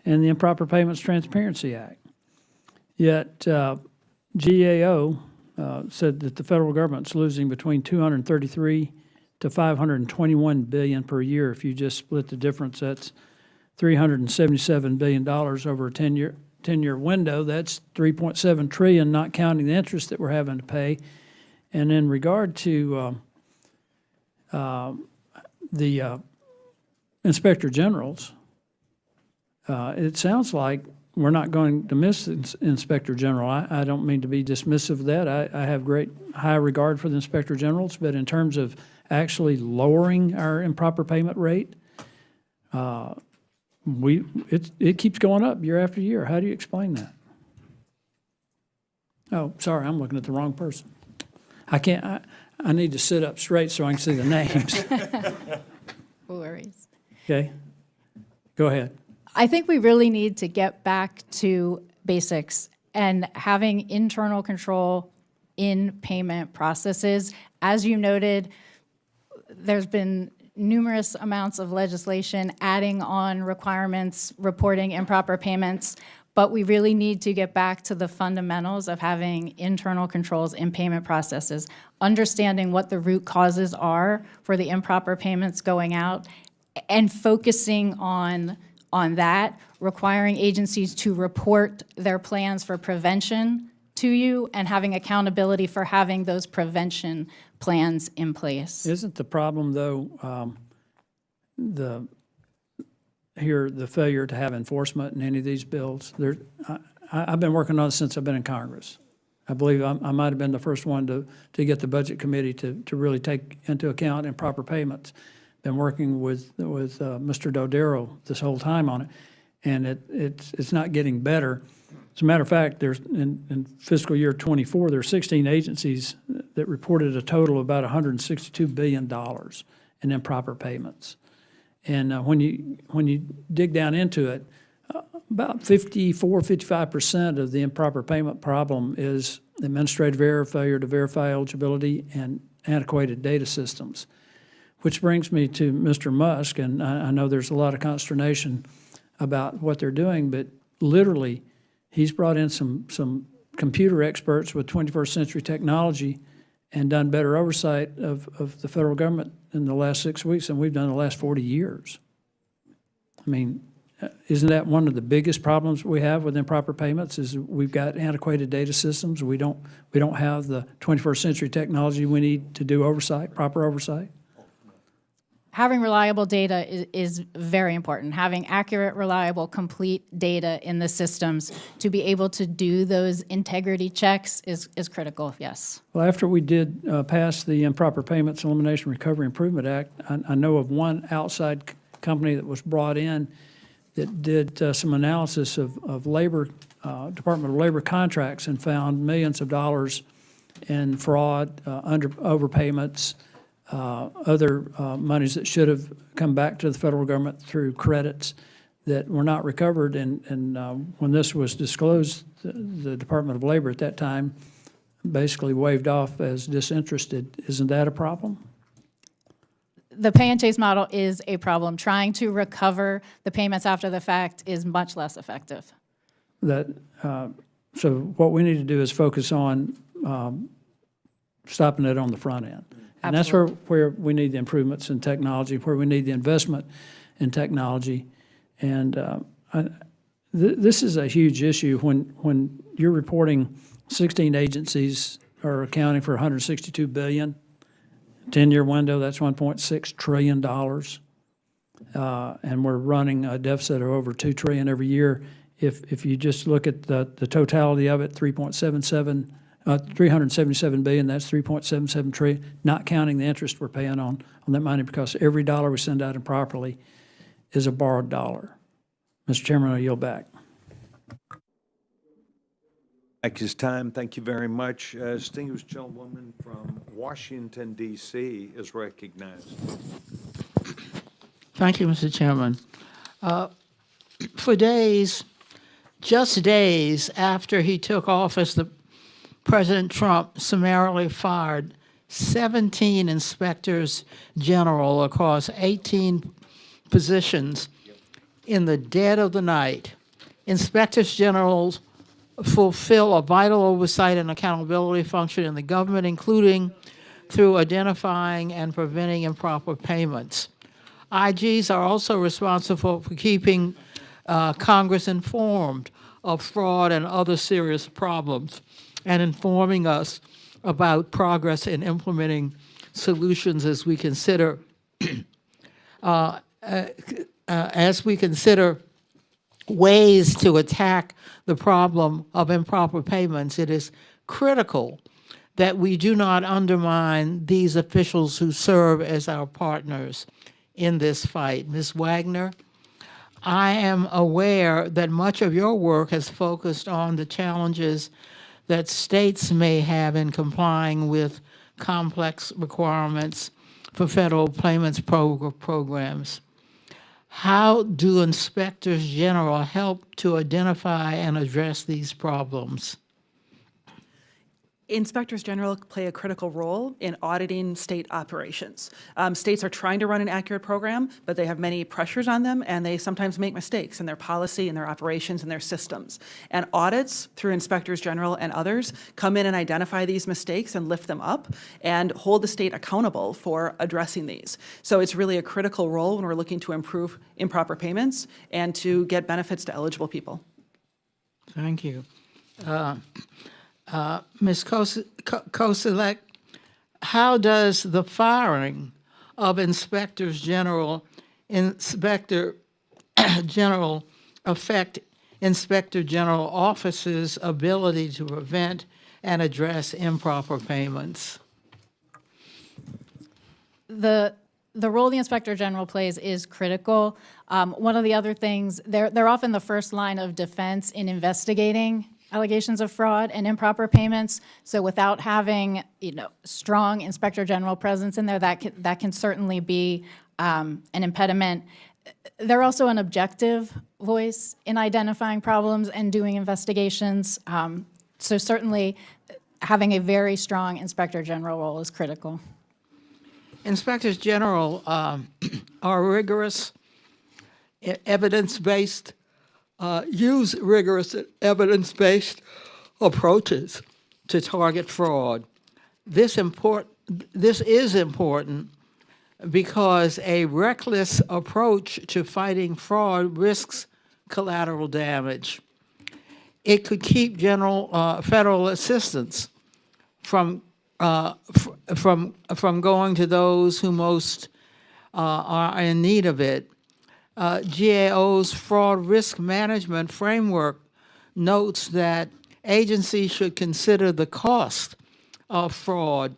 and the Improper Payments Transparency Act. Yet GAO said that the federal government's losing between $233 to $521 billion per year. If you just split the difference, that's $377 billion over a 10-year window. That's $3.7 trillion, not counting the interest that we're having to pay. And in regard to the inspector generals, it sounds like we're not going to miss the inspector general. I don't mean to be dismissive of that. I have high regard for the inspector generals, but in terms of actually lowering our improper payment rate, it keeps going up year after year. How do you explain that? Oh, sorry, I'm looking at the wrong person. I need to sit up straight so I can see the names. No worries. Okay, go ahead. I think we really need to get back to basics and having internal control in payment processes. As you noted, there's been numerous amounts of legislation adding on requirements, reporting improper payments, But we really need to get back to the fundamentals of having internal controls in payment processes, understanding what the root causes are for the improper payments going out, and focusing on that, requiring agencies to report their plans for prevention to you, and having accountability for having those prevention plans in place. Isn't the problem, though, the failure to have enforcement in any of these bills? I've been working on it since I've been in Congress. I believe I might have been the first one to get the Budget Committee to really take into account improper payments. Been working with Mr. Dodero this whole time on it, and it's not getting better. As a matter of fact, there's in fiscal year '24, there are 16 agencies that reported a total of about $162 billion in improper payments. And when you dig down into it, about 55% of the improper payment problem is administrative error, failure to verify eligibility, and antiquated data systems. Which brings me to Mr. Musk, and I know there's a lot of consternation about what they're doing, but literally, he's brought in some computer experts with 21st century technology and done better oversight of the federal government in the last 6 weeks than we've done in the last 40 years. I mean, isn't that one of the biggest problems we have with improper payments is we've got antiquated data systems. We don't have the 21st century technology we need to do oversight, proper oversight. Having reliable data is very important. Having accurate, reliable, complete data in the systems to be able to do those integrity checks is critical, yes. Well, after we did pass the Improper Payments Elimination Recovery Improvement Act, I know of one outside company that was brought in that did some analysis of labor, Department of Labor contracts and found millions of dollars in fraud, overpayments, other monies that should have come back to the federal government through credits that were not recovered. And when this was disclosed, the Department of Labor at that time basically waved off as disinterested. Isn't that a problem? The pay and chase model is a problem. Trying to recover the payments after the fact is much less effective. So what we need to do is focus on stopping it on the front end. And that's where we need the improvements in technology, where we need the investment in technology. And this is a huge issue when you're reporting 16 agencies are accounting for $162 billion. 10-year window, that's $1.6 trillion. And we're running a deficit of over $2 trillion every year. If you just look at the totality of it, 377 billion, that's 3.77 trillion, not counting the interest we're paying on that money, because every dollar we send out improperly is a borrowed dollar. Mr. Chairman, I yield back. Thank you, time. Thank you very much. Distinguished gentlewoman from Washington, D.C. is recognized. Thank you, Mr. Chairman. For days, just days after he took office, President Trump summarily fired 17 inspectors general across 18 positions in the dead of the night. Inspectors generals fulfill a vital oversight and accountability function in the government, including through identifying and preventing improper payments. IGs are also responsible for keeping Congress informed of fraud and other serious problems, and informing us about progress in implementing solutions as we consider ways to attack the problem of improper payments. It is critical that we do not undermine these officials who serve as our partners in this fight. Ms. Wagner, I am aware that much of your work has focused on the challenges that states may have in complying with complex requirements for federal payments programs. How do inspectors general help to identify and address these problems? Inspectors General play a critical role in auditing state operations. States are trying to run an accurate program, but they have many pressures on them, and they sometimes make mistakes in their policy, in their operations, and their systems. And audits through Inspectors General and others come in and identify these mistakes and lift them up and hold the state accountable for addressing these. So it's really a critical role when we're looking to improve improper payments and to get benefits to eligible people. Thank you. Ms. Koselleck, how does the firing of Inspector General affect Inspector General office's ability to prevent and address improper payments? The role the Inspector General plays is critical. One of the other things, they're often the first line of defense in investigating allegations of fraud and improper payments. So without having, strong Inspector General presence in there, that can certainly be an impediment. They're also an objective voice in identifying problems and doing investigations. So certainly having a very strong Inspector General role is critical. Inspectors General are rigorous, evidence-based, use rigorous evidence-based approaches to target fraud. This is important because a reckless approach to fighting fraud risks collateral damage. It could keep federal assistance from going to those who most are in need of it. GAO's fraud risk management framework notes that agencies should consider the cost of fraud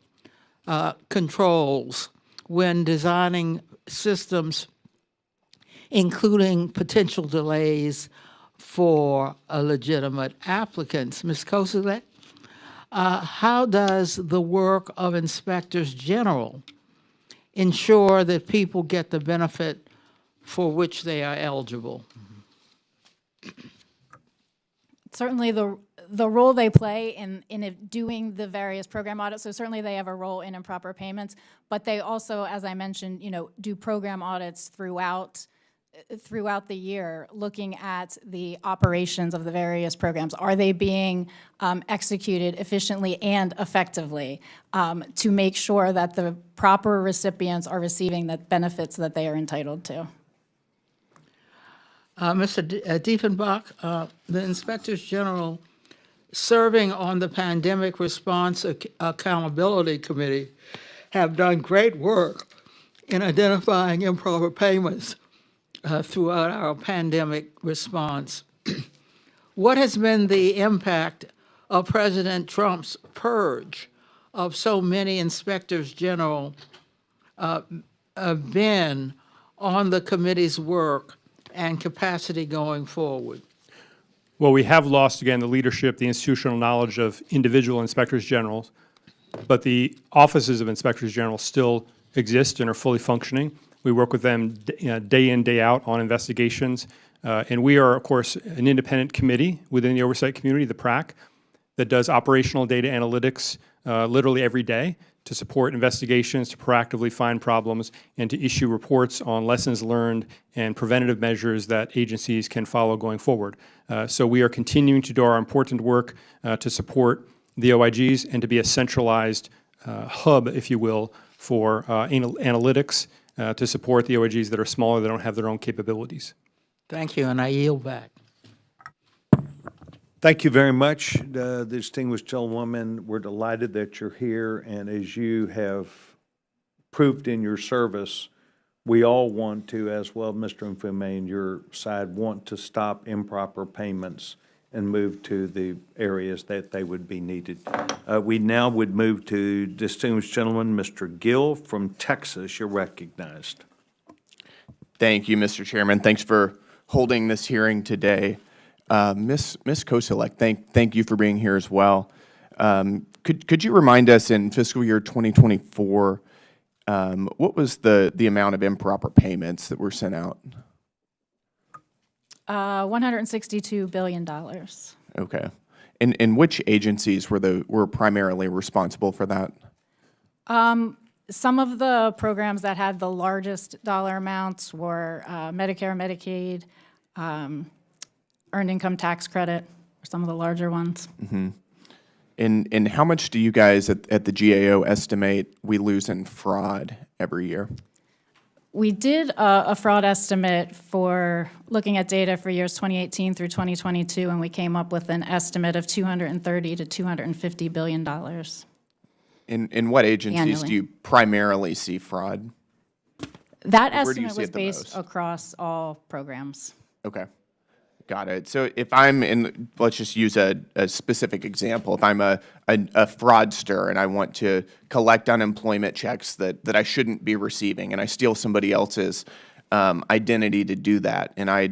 controls when designing systems, including potential delays for legitimate applicants. Ms. Koselleck, how does the work of Inspectors General ensure that people get the benefit for which they are eligible? Certainly the role they play in doing the various program audits, so certainly they have a role in improper payments, but they also, as I mentioned, do program audits throughout the year, looking at the operations of the various programs. Are they being executed efficiently and effectively to make sure that the proper recipients are receiving the benefits that they are entitled to? Mr. Diefenbach, the Inspectors General serving on the Pandemic Response Accountability Committee have done great work in identifying improper payments throughout our pandemic response. What has been the impact of President Trump's purge of so many Inspectors General been on the committee's work and capacity going forward? Well, we have lost, again, the leadership, the institutional knowledge of individual Inspectors Generals, but the offices of Inspectors General still exist and are fully functioning. We work with them day in, day out on investigations. And we are, of course, an independent committee within the oversight community, the PRAC, that does operational data analytics literally every day to support investigations, to proactively find problems, and to issue reports on lessons learned and preventative measures that agencies can follow going forward. So we are continuing to do our important work to support the OIGs and to be a centralized hub, if you will, for analytics to support the OIGs that are smaller, that don't have their own capabilities. Thank you, and I yield back. Thank you very much, the distinguished gentlewoman. We're delighted that you're here, and as you have proved in your service, we all want to, as well, Mr. Mfume, and your side, want to stop improper payments and move to the areas that they would be needed. We now would move to distinguished gentleman, Mr. Gill from Texas. You're recognized. Thank you, Mr. Chairman. Thanks for holding this hearing today. Ms. Koselleck, thank you for being here as well. Could you remind us in fiscal year 2024, what was the amount of improper payments that were sent out? $162 billion. Okay. And which agencies were primarily responsible for that? Some of the programs that had the largest dollar amounts were Medicare, Medicaid, Earned Income Tax Credit, are some of the larger ones. And how much do you guys at the GAO estimate we lose in fraud every year? We did a fraud estimate for looking at data for years 2018 through 2022, and we came up with an estimate of $230 to $250 billion. In what agencies Annually. do you primarily see fraud? That Where do you estimate see was it the based most? across all programs. Okay, got it. So if I'm in, let's just use a specific example. If I'm a fraudster and I want to collect unemployment checks that I shouldn't be receiving, and I steal somebody else's identity to do that, and I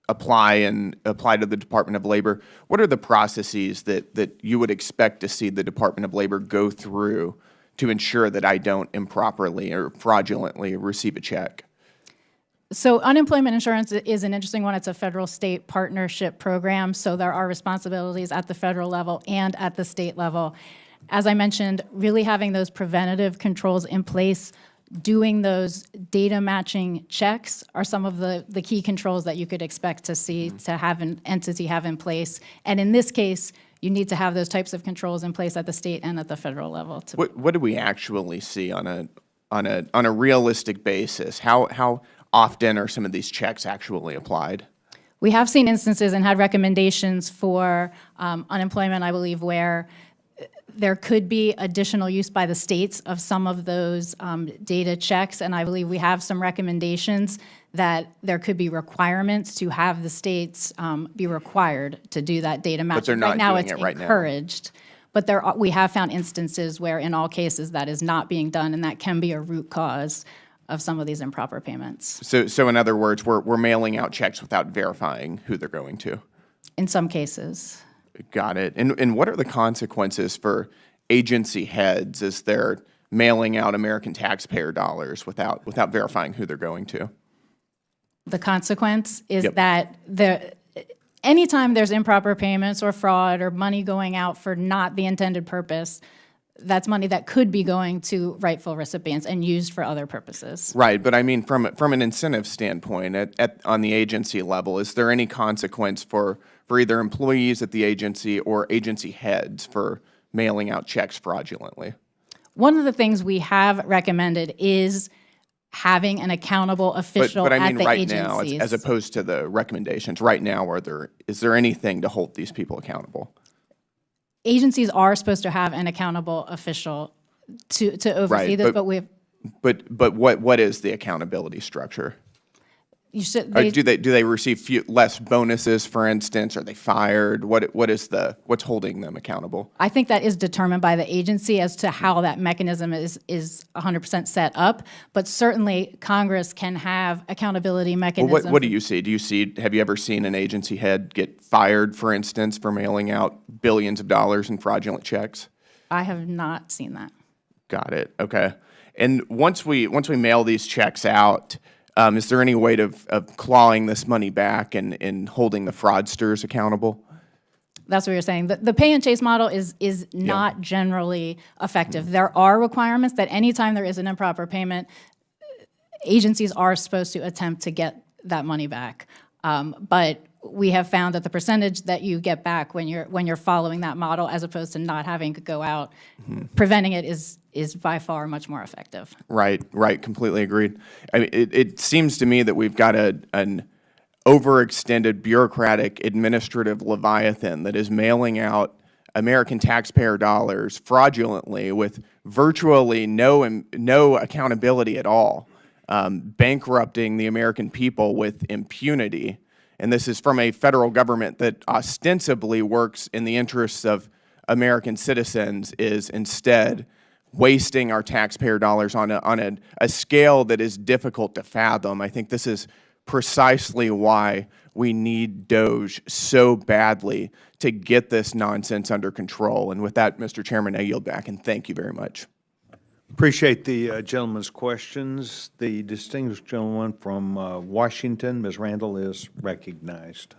apply to the Department of Labor, what are the processes that you would expect to see the Department of Labor go through to ensure that I don't improperly or fraudulently receive a check? So unemployment insurance is an interesting one. It's a federal-state partnership program, so there are responsibilities at the federal level and at the state level. As I mentioned, really having those preventative controls in place, doing those data matching checks are some of the key controls that you could expect to see to have an entity have in place. And in this case, you need to have those types of controls in place at the state and at the federal level. What do we actually see on a realistic basis? How often are some of these checks actually applied? We have seen instances and had recommendations for unemployment, I believe, where there could be additional use by the states of some of those data checks, and I believe we have some recommendations that there could be requirements to have the states be required to do that data matching. they're not Right now, doing it's it right now. encouraged, but we have found instances where, in all cases, that is not being done, and that can be a root cause of some of these improper payments. So in other words, we're mailing out checks without verifying who they're going to. In some cases. Got it. And what are the consequences for agency heads as they're mailing out American taxpayer dollars without verifying who they're going to? The consequence is Yep. that anytime there's improper payments or fraud or money going out for not the intended purpose, that's money that could be going to rightful recipients and used for other purposes. Right, but I mean, from an incentive standpoint, on the agency level, is there any consequence for either employees at the agency or agency heads for mailing out checks fraudulently? One of the things we have recommended is having an accountable official But I at mean, the right agencies. now, as opposed to the recommendations, right now, is there anything to hold these people accountable? Agencies are supposed to have an accountable official to oversee Right, this, but we've, But what is the accountability structure? you should, Or do they receive less bonuses, for instance? Are they fired? What's holding them accountable? I think that is determined by the agency as to how that mechanism is 100% set up, but certainly Congress can have accountability Well, mechanisms. what do you see? Have you ever seen an agency head get fired, for instance, for mailing out billions of dollars in fraudulent checks? I have not seen that. Got it. Okay. And once we mail these checks out, is there any way of clawing this money back and holding the fraudsters accountable? That's what you're saying. The pay and chase model is not generally effective. There are requirements that anytime there is an improper payment, agencies are supposed to attempt to get that money back. But we have found that the percentage that you get back when you're following that model, as opposed to not having to go out, preventing it is by far much more effective. Right. Completely agreed. I mean, it seems to me that we've got an overextended bureaucratic administrative leviathan that is mailing out American taxpayer dollars fraudulently with virtually no accountability at all, bankrupting the American people with impunity. And this is from a federal government that ostensibly works in the interests of American citizens, is instead wasting our taxpayer dollars on a scale that is difficult to fathom. I think this is precisely why we need DOGE so badly to get this nonsense under control. And with that, Mr. Chairman, I yield back, and thank you very much. Appreciate the gentleman's questions. The distinguished gentleman from Washington, Ms. Randall, is recognized.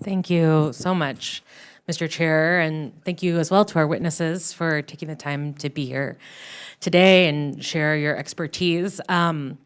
Thank you so much. Mr. Chair, and thank you as well to our witnesses for taking the time to be here today and share your expertise. I've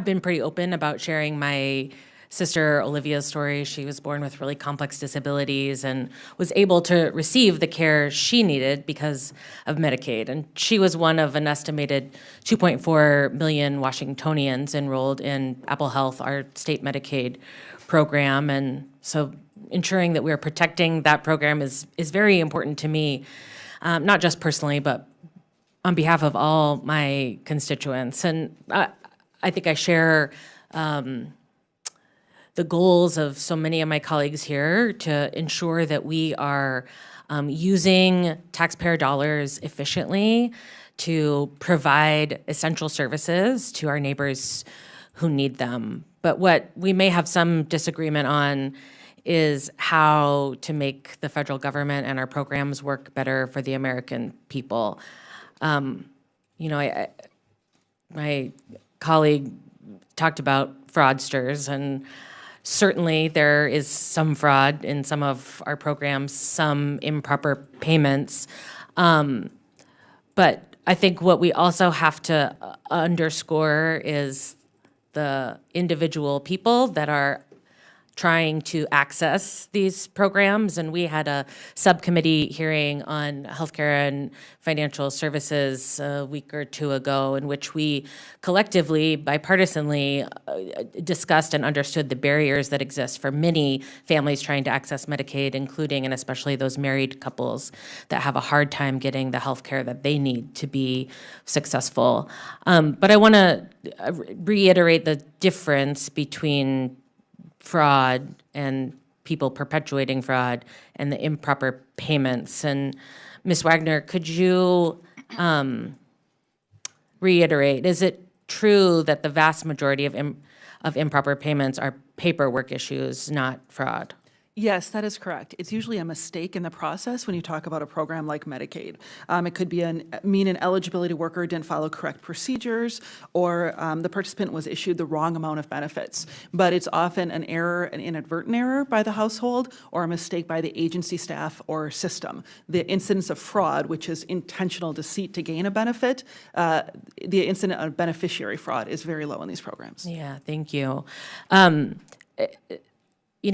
been pretty open about sharing my sister Olivia's story. She was born with really complex disabilities and was able to receive the care she needed because of Medicaid. And she was one of an estimated 2.4 million Washingtonians enrolled in Apple Health, our state Medicaid program. And so ensuring that we're protecting that program is very important to me, not just personally, but on behalf of all my constituents. And I think I share the goals of so many of my colleagues here to ensure that we are using taxpayer dollars efficiently to provide essential services to our neighbors who need them. But what we may have some disagreement on is how to make the federal government and our programs work better for the American people. My colleague talked about fraudsters, and certainly there is some fraud in some of our programs, some improper payments. But I think what we also have to underscore is the individual people that are trying to access these programs. And we had a subcommittee hearing on healthcare and financial services a week or two ago, in which we collectively, bipartisanly, discussed and understood the barriers that exist for many families trying to access Medicaid, including and especially those married couples that have a hard time getting the healthcare that they need to be successful. But I want to reiterate the difference between fraud and people perpetuating fraud and the improper payments. And Ms. Wagner, could you reiterate, is it true that the vast majority of improper payments are paperwork issues, not fraud? Yes, that is correct. It's usually a mistake in the process when you talk about a program like Medicaid. It could be an eligibility worker didn't follow correct procedures, or the participant was issued the wrong amount of benefits. But it's often an error, an inadvertent error by the household, or a mistake by the agency staff or system. The incidence of fraud, which is intentional deceit to gain a benefit, the incidence of beneficiary fraud is very low in these programs. Yeah, thank you.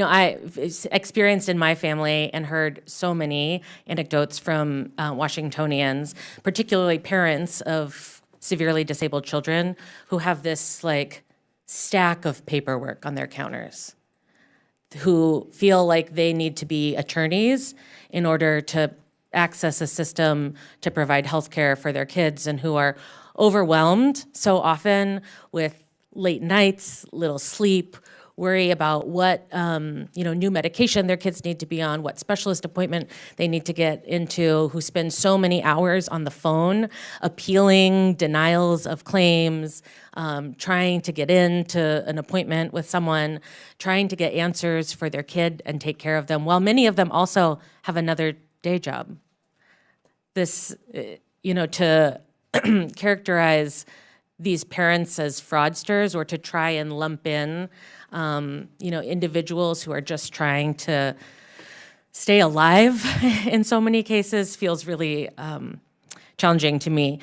I've experienced in my family and heard so many anecdotes from Washingtonians, particularly parents of severely disabled children who have this stack of paperwork on their counters, who feel like they need to be attorneys in order to access a system to provide health care for their kids, and who are overwhelmed so often with late nights, little sleep, worry about what new medication their kids need to be on, what specialist appointment they need to get into, who spend so many hours on the phone appealing denials of claims, trying to get into an appointment with someone, trying to get answers for their kid and take care of them, while many of them also have another day job. This, to characterize these parents as fraudsters, or to try and lump in individuals who are just trying to stay alive in so many cases, feels really challenging to me.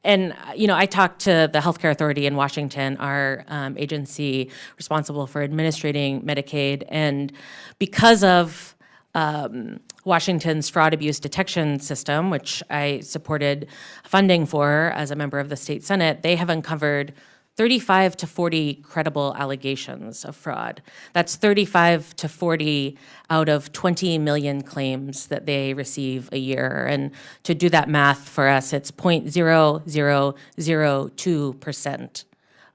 And, I talked to the Healthcare Authority in Washington, our agency responsible for administrating Medicaid, and because of Washington's fraud abuse detection system, which I supported funding for as a member of the state Senate, they have uncovered 35 to 40 credible allegations of fraud. That's 35 to 40 out of 20 million claims that they receive a year. And to do that math for us, it's 0.0002%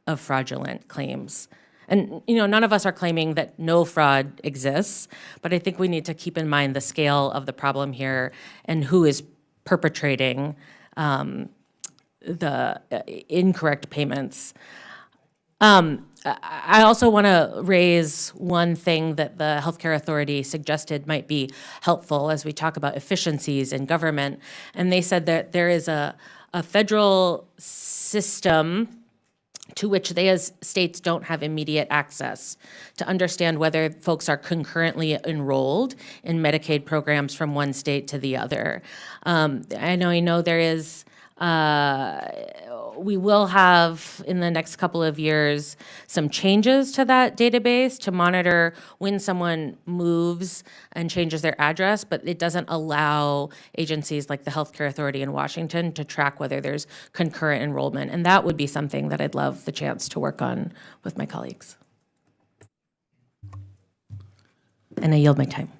of fraudulent claims. And, none of us are claiming that no fraud exists, but I think we need to keep in mind the scale of the problem here and who is perpetrating the incorrect payments. I also want to raise one thing that the Healthcare Authority suggested might be helpful as we talk about efficiencies in government. And they said that there is a federal system to which they as states don't have immediate access, to understand whether folks are concurrently enrolled in Medicaid programs from one state to the other. I know there is, we will have in the next couple of years some changes to that database to monitor when someone moves and changes their address, but it doesn't allow agencies like the Healthcare Authority in Washington to track whether there's concurrent enrollment. And that would be something that I'd love the chance to work on with my colleagues. And I yield my time.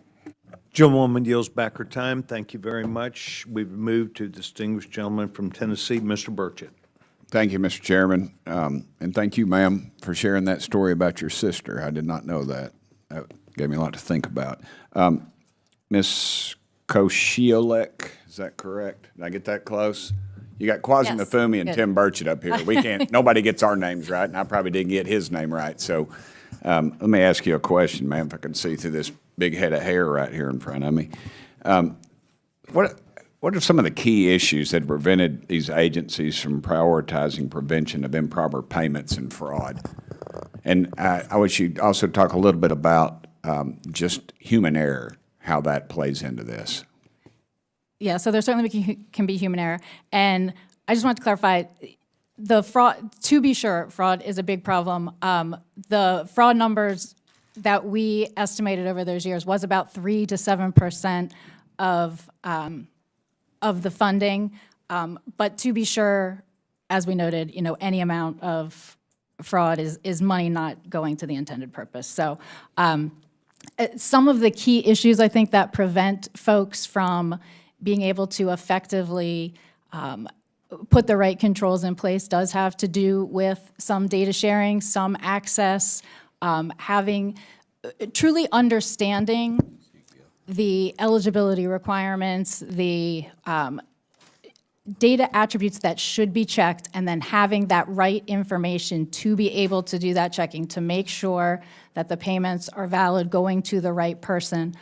Gentlewoman yields back her time. Thank you very much. We've moved to distinguished gentleman from Tennessee, Mr. Burchett. Thank you, Mr. Chairman, and thank you, ma'am, for sharing that story about your sister. I did not know that. That gave me a lot to think about. Ms. Koscielek, is that correct? Did I get that close? You got Kwasi Yes. Mafumi and Good. Tim Burchett up here. We can't. Nobody gets our names right, and I probably didn't get his name right. So, let me ask you a question, ma'am. If I can see through this big head of hair right here in front of me, what are some of the key issues that prevented these agencies from prioritizing prevention of improper payments and fraud? And I wish you'd also talk a little bit about just human error, how that plays into this. Yeah, so there certainly can be human error. And I just want to clarify, the fraud, to be sure, fraud is a big problem. The fraud numbers that we estimated over those years was about 3 to 7% of the funding. But to be sure, as we noted, any amount of fraud is money not going to the intended purpose. So some of the key issues, I think, that prevent folks from being able to effectively put the right controls in place does have to do with some data sharing, some access, truly understanding the eligibility requirements, the data attributes that should be checked, and then having that right information to be able to do that checking to make sure that the payments are valid, going to the right person,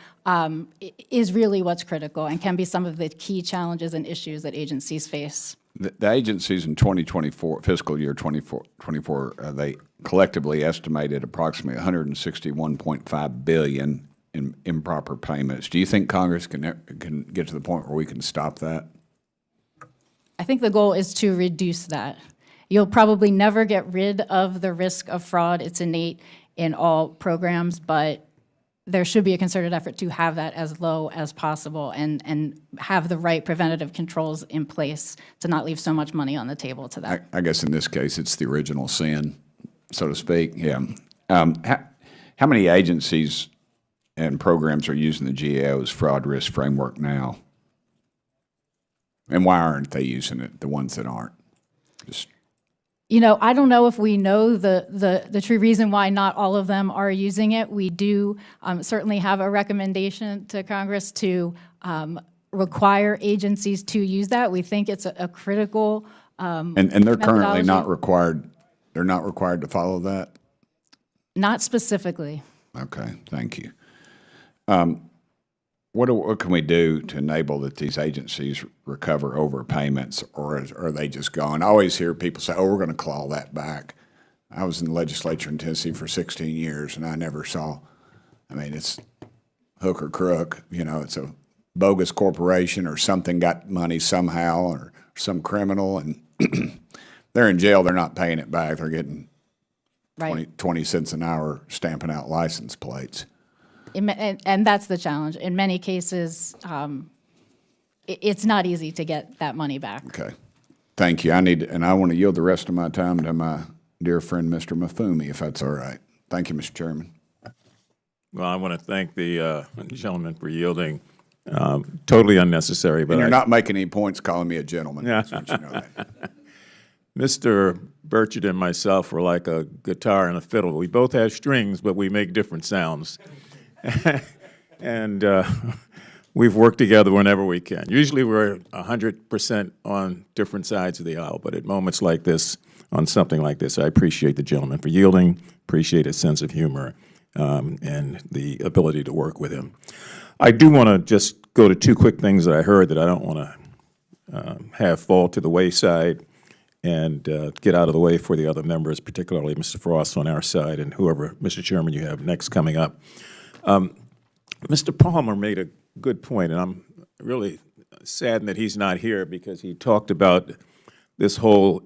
is really what's critical and can be some of the key challenges and issues that agencies face. The agencies in 2024, fiscal year 24, they collectively estimated approximately $161.5 billion in improper payments. Do you think Congress can get to the point where we can stop that? I think the goal is to reduce that. You'll probably never get rid of the risk of fraud. It's innate in all programs, but there should be a concerted effort to have that as low as possible and have the right preventative controls in place to not leave so much money on the table to that. I guess in this case, it's the original sin, so to speak. Yeah. How many agencies and programs are using the GAO's fraud risk framework now? And why aren't they using it, the ones that aren't? I don't know if we know the true reason why not all of them are using it. We do certainly have a recommendation to Congress to require agencies to use that. We think it's a critical And they're currently methodology. not required, they're not required to follow that? Not specifically. Okay, thank you. What can we do to enable that these agencies recover overpayments, or are they just gone? I always hear people say, oh, we're going to claw that back. I was in the legislature in Tennessee for 16 years, and I never saw, it's hook or crook. It's a bogus corporation or something got money somehow or some criminal, and they're in jail. They're not paying it back. They're getting Right. 20 cents an hour stamping out license plates. And that's the challenge. In many cases, it's not easy to get that money back. Okay. Thank you. I want to yield the rest of my time to my dear friend, Mr. Mafumi, if that's all right. Thank you, Mr. Chairman. Well, I want to thank the gentleman for yielding. Totally unnecessary, but And you're not making any points calling me a gentleman. Yeah. Just want you to know that. Mr. Burchett and myself were like a guitar and a fiddle. We both have strings, but we make different sounds. And we've worked together whenever we can. Usually we're 100% on different sides of the aisle, but at moments like this, on something like this, I appreciate the gentleman for yielding, appreciate his sense of humor, and the ability to work with him. I do want to just go to two quick things that I heard that I don't want to have fall to the wayside. and get out of the way for the other members, particularly Mr. Frost on our side and whoever, Mr. Chairman, you have next coming up. Mr. Palmer made a good point, and I'm really saddened that he's not here because he talked about this whole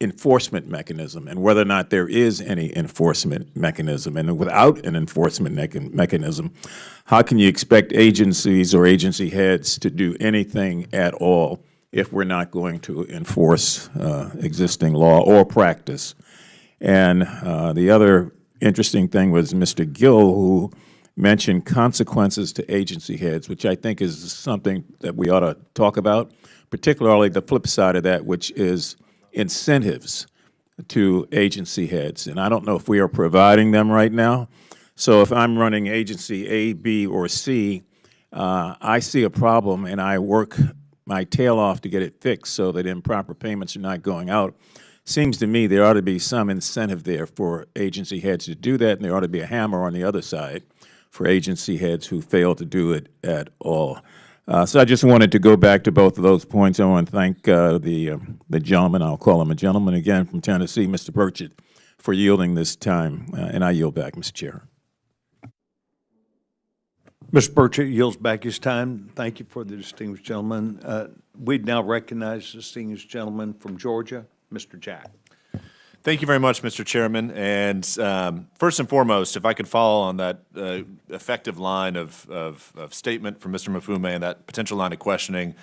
enforcement mechanism and whether or not there is any enforcement mechanism. And without an enforcement mechanism, how can you expect agencies or agency heads to do anything at all if we're not going to enforce existing law or practice? And the other interesting thing was Mr. Gill, who mentioned consequences to agency heads, which I think is something that we ought to talk about, particularly the flip side of that, which is incentives to agency heads. And I don't know if we are providing them right now. So if I'm running agency A, B, or C, I see a problem and I work my tail off to get it fixed so that improper payments are not going out. Seems to me there ought to be some incentive there for agency heads to do that, and there ought to be a hammer on the other side for agency heads who fail to do it at all. So I just wanted to go back to both of those points. I want to thank the gentleman, I'll call him a gentleman again, from Tennessee, Mr. Burchett, for yielding this time, and I yield back, Mr. Chair. Mr. Burchett yields back his time. Thank you for the distinguished gentleman. We'd now recognize the distinguished gentleman from Georgia, Mr. Jack. Thank you very much, Mr. Chairman. And first and foremost, if I could follow on that effective line of statement from Mr. Maffume and that potential line of questioning,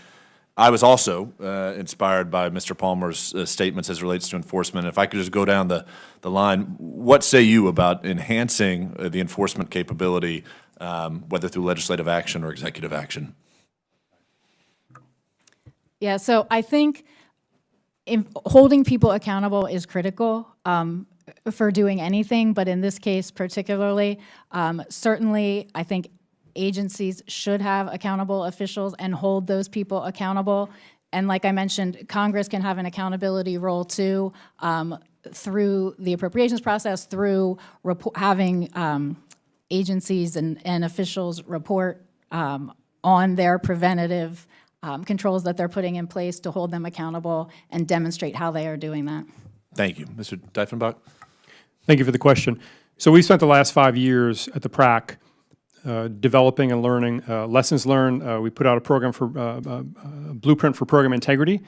I was also inspired by Mr. Palmer's statements as it relates to enforcement. If I could just go down the line, what say you about enhancing the enforcement capability, whether through legislative action or executive action? Yeah, so I think holding people accountable is critical for doing anything, but in this case particularly, certainly I think agencies should have accountable officials and hold those people accountable. And like I mentioned, Congress can have an accountability role too, through the appropriations process, through having agencies and officials report on their preventative controls that they're putting in place to hold them accountable and demonstrate how they are doing that. Thank you. Mr. Diefenbach? Thank you for the question. So we spent the last 5 years at the PRAC developing and learning lessons learned. We put out a program for blueprint for program integrity.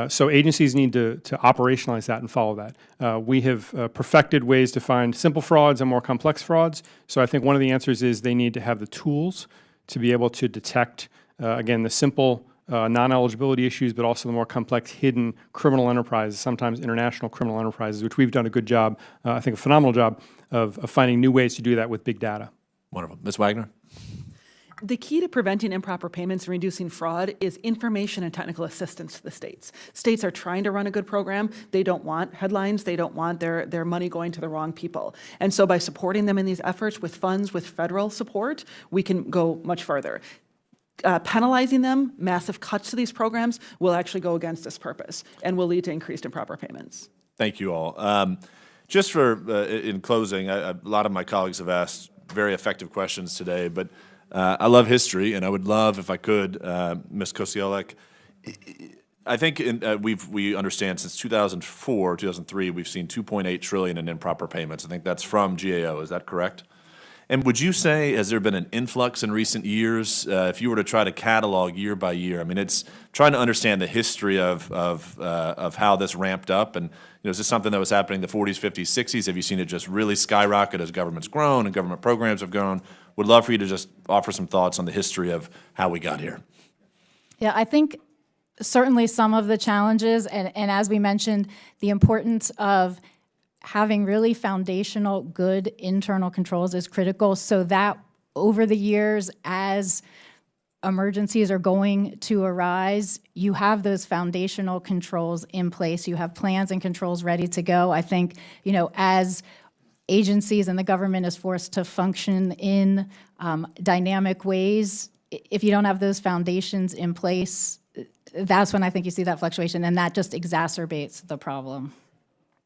So agencies need to operationalize that and follow that. We have perfected ways to find simple frauds and more complex frauds. So I think one of the answers is they need to have the tools to be able to detect, again, the simple non-eligibility issues, but also the more complex hidden criminal enterprises, sometimes international criminal enterprises, which we've done a good job, I think a phenomenal job, of finding new ways to do that with big data. Wonderful. Ms. Wagner? The key to preventing improper payments and reducing fraud is information and technical assistance to the states. States are trying to run a good program. They don't want headlines. They don't want their money going to the wrong people. And so by supporting them in these efforts with funds, with federal support, we can go much further. Penalizing them, massive cuts to these programs, will actually go against this purpose and will lead to increased improper payments. Thank you all. Just for, in closing, a lot of my colleagues have asked very effective questions today, but I love history, and I would love, if I could, Ms. Kosiolek, I think we understand since 2004, 2003, we've seen $2.8 trillion in improper payments. I think that's from GAO. Is that correct? And would you say, has there been an influx in recent years? If you were to try to catalog year by year, I mean, it's trying to understand the history of how this ramped up. And is this something that was happening in the 40s, 50s, 60s? Have you seen it just really skyrocket as government's grown and government programs have grown? Would love for you to just offer some thoughts on the history of how we got here. Yeah, I think certainly some of the challenges, and as we mentioned, the importance of having really foundational, good internal controls is critical, so that over the years, as emergencies are going to arise, you have those foundational controls in place. You have plans and controls ready to go. I think, as agencies and the government is forced to function in dynamic ways, if you don't have those foundations in place, that's when I think you see that fluctuation, and that just exacerbates the problem.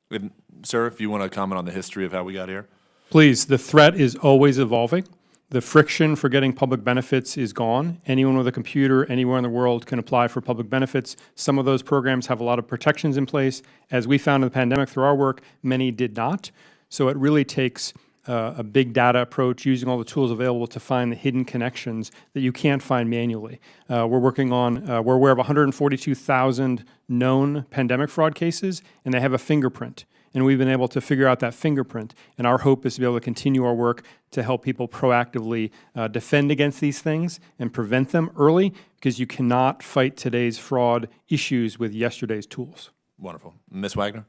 And, sir, if you want to comment on the history of how we got here. Please, the threat is always evolving. The friction for getting public benefits is gone. Anyone with a computer anywhere in the world can apply for public benefits. Some of those programs have a lot of protections in place. As we found in the pandemic through our work, many did not. So it really takes a big data approach, using all the tools available to find the hidden connections that you can't find manually. We're aware of 142,000 known pandemic fraud cases, and they have a fingerprint. And we've been able to figure out that fingerprint. And our hope is to be able to continue our work to help people proactively defend against these things and prevent them early, because you cannot fight today's fraud issues with yesterday's tools. Wonderful. Ms. Wagner?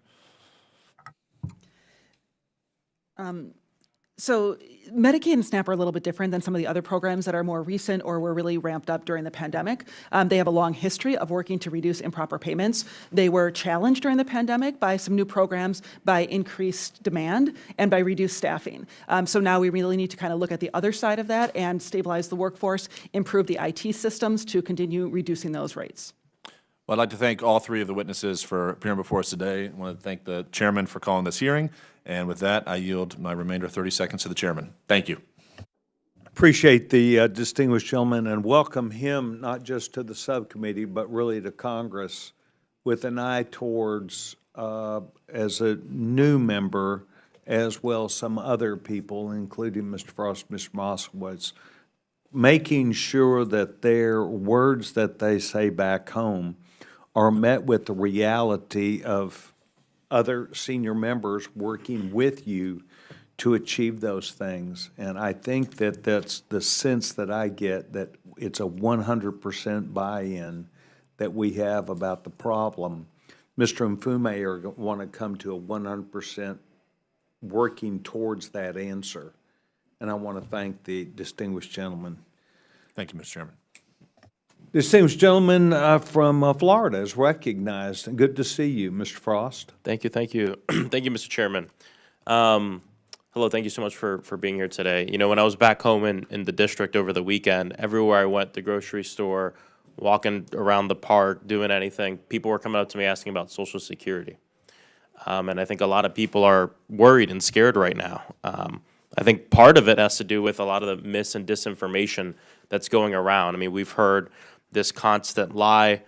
So Medicaid and SNAP are a little bit different than some of the other programs that are more recent or were really ramped up during the pandemic. They have a long history of working to reduce improper payments. They were challenged during the pandemic by some new programs, by increased demand, and by reduced staffing. So now we really need to kind of look at the other side of that and stabilize the workforce, improve the IT systems to continue reducing those rates. Well, I'd like to thank all three of the witnesses for appearing before us today. I want to thank the chairman for calling this hearing. And with that, I yield my remainder of 30 seconds to the chairman. Thank you. Appreciate the distinguished gentleman and welcome him not just to the subcommittee, but really to Congress with an eye towards, as a new member, as well as some other people, including Mr. Frost, Mr. Moskowitz, making sure that their words that they say back home are met with the reality of other senior members working with you to achieve those things. And I think that that's the sense that I get, that it's a 100% buy-in that we have about the problem. Mr. Mfume want to come to a 100% working towards that answer. And I want to thank the distinguished gentleman. Thank you, Mr. Chairman. Distinguished gentleman from Florida is recognized. Good to see you, Mr. Frost. Thank you, thank you. Thank you, Mr. Chairman. Hello, thank you so much for being here today. You know, when I was back home in the district over the weekend, everywhere I went, the grocery store, walking around the park, doing anything, people were coming up to me asking about Social Security. And I think a lot of people are worried and scared right now. I think part of it has to do with a lot of the mis and disinformation that's going around. I mean, we've heard this constant lie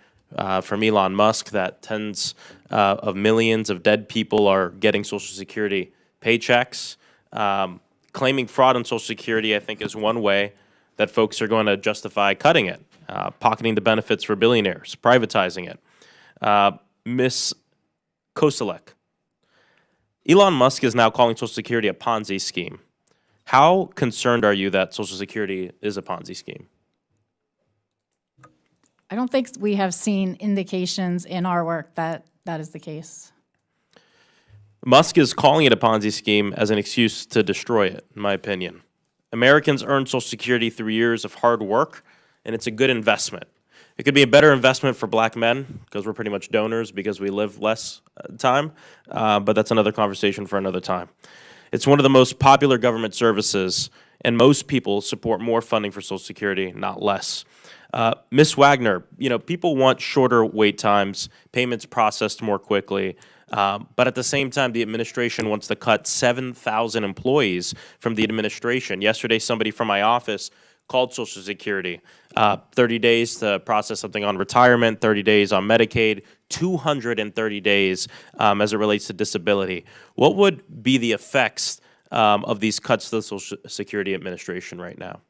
from Elon Musk that tens of millions of dead people are getting Social Security paychecks. Claiming fraud on Social Security, I think, is one way that folks are going to justify cutting it, pocketing the benefits for billionaires, privatizing it. Ms. Koselleck, Elon Musk is now calling Social Security a Ponzi scheme. How concerned are you that Social Security is a Ponzi scheme? I don't think we have seen indications in our work that that is the case. Musk is calling it a Ponzi scheme as an excuse to destroy it, in my opinion. Americans earn Social Security through years of hard work, and it's a good investment. It could be a better investment for black men, because we're pretty much donors because we live less time, but that's another conversation for another time. It's one of the most popular government services, and most people support more funding for Social Security, not less. Ms. Wagner, you know, people want shorter wait times, payments processed more quickly, but at the same time, the administration wants to cut 7,000 employees from the administration. Yesterday, somebody from my office called Social Security, 30 days to process something on retirement, 30 days on Medicaid, 230 days as it relates to disability. What would be the effects of these cuts to the Social Security Administration right now?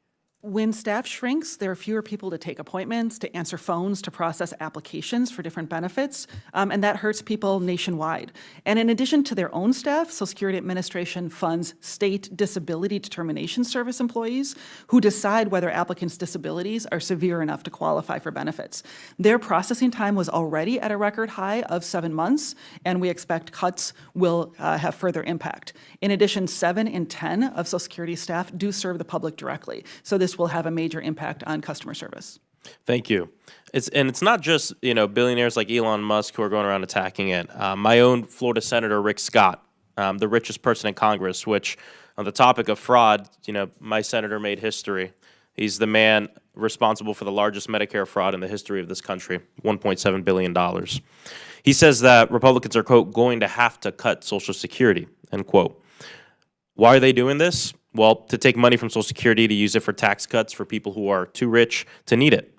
When staff shrinks, there are fewer people to take appointments, to answer phones, to process applications for different benefits, and that hurts people nationwide. And in addition to their own staff, Social Security Administration funds state disability determination service employees who decide whether applicants' disabilities are severe enough to qualify for benefits. Their processing time was already at a record high of 7 months, and we expect cuts will have further impact. In addition, 7 in 10 of Social Security staff do serve the public directly. So this will have a major impact on customer service. Thank you. It's not just, you know, billionaires like Elon Musk who are going around attacking it. My own Florida Senator Rick Scott, the richest person in Congress, which on the topic of fraud, you know, my senator made history. He's the man responsible for the largest Medicare fraud in the history of this country, $1.7 billion. He says that Republicans are, quote, going to have to cut Social Security, end quote. Why are they doing this? Well, to take money from Social Security to use it for tax cuts for people who are too rich to need it.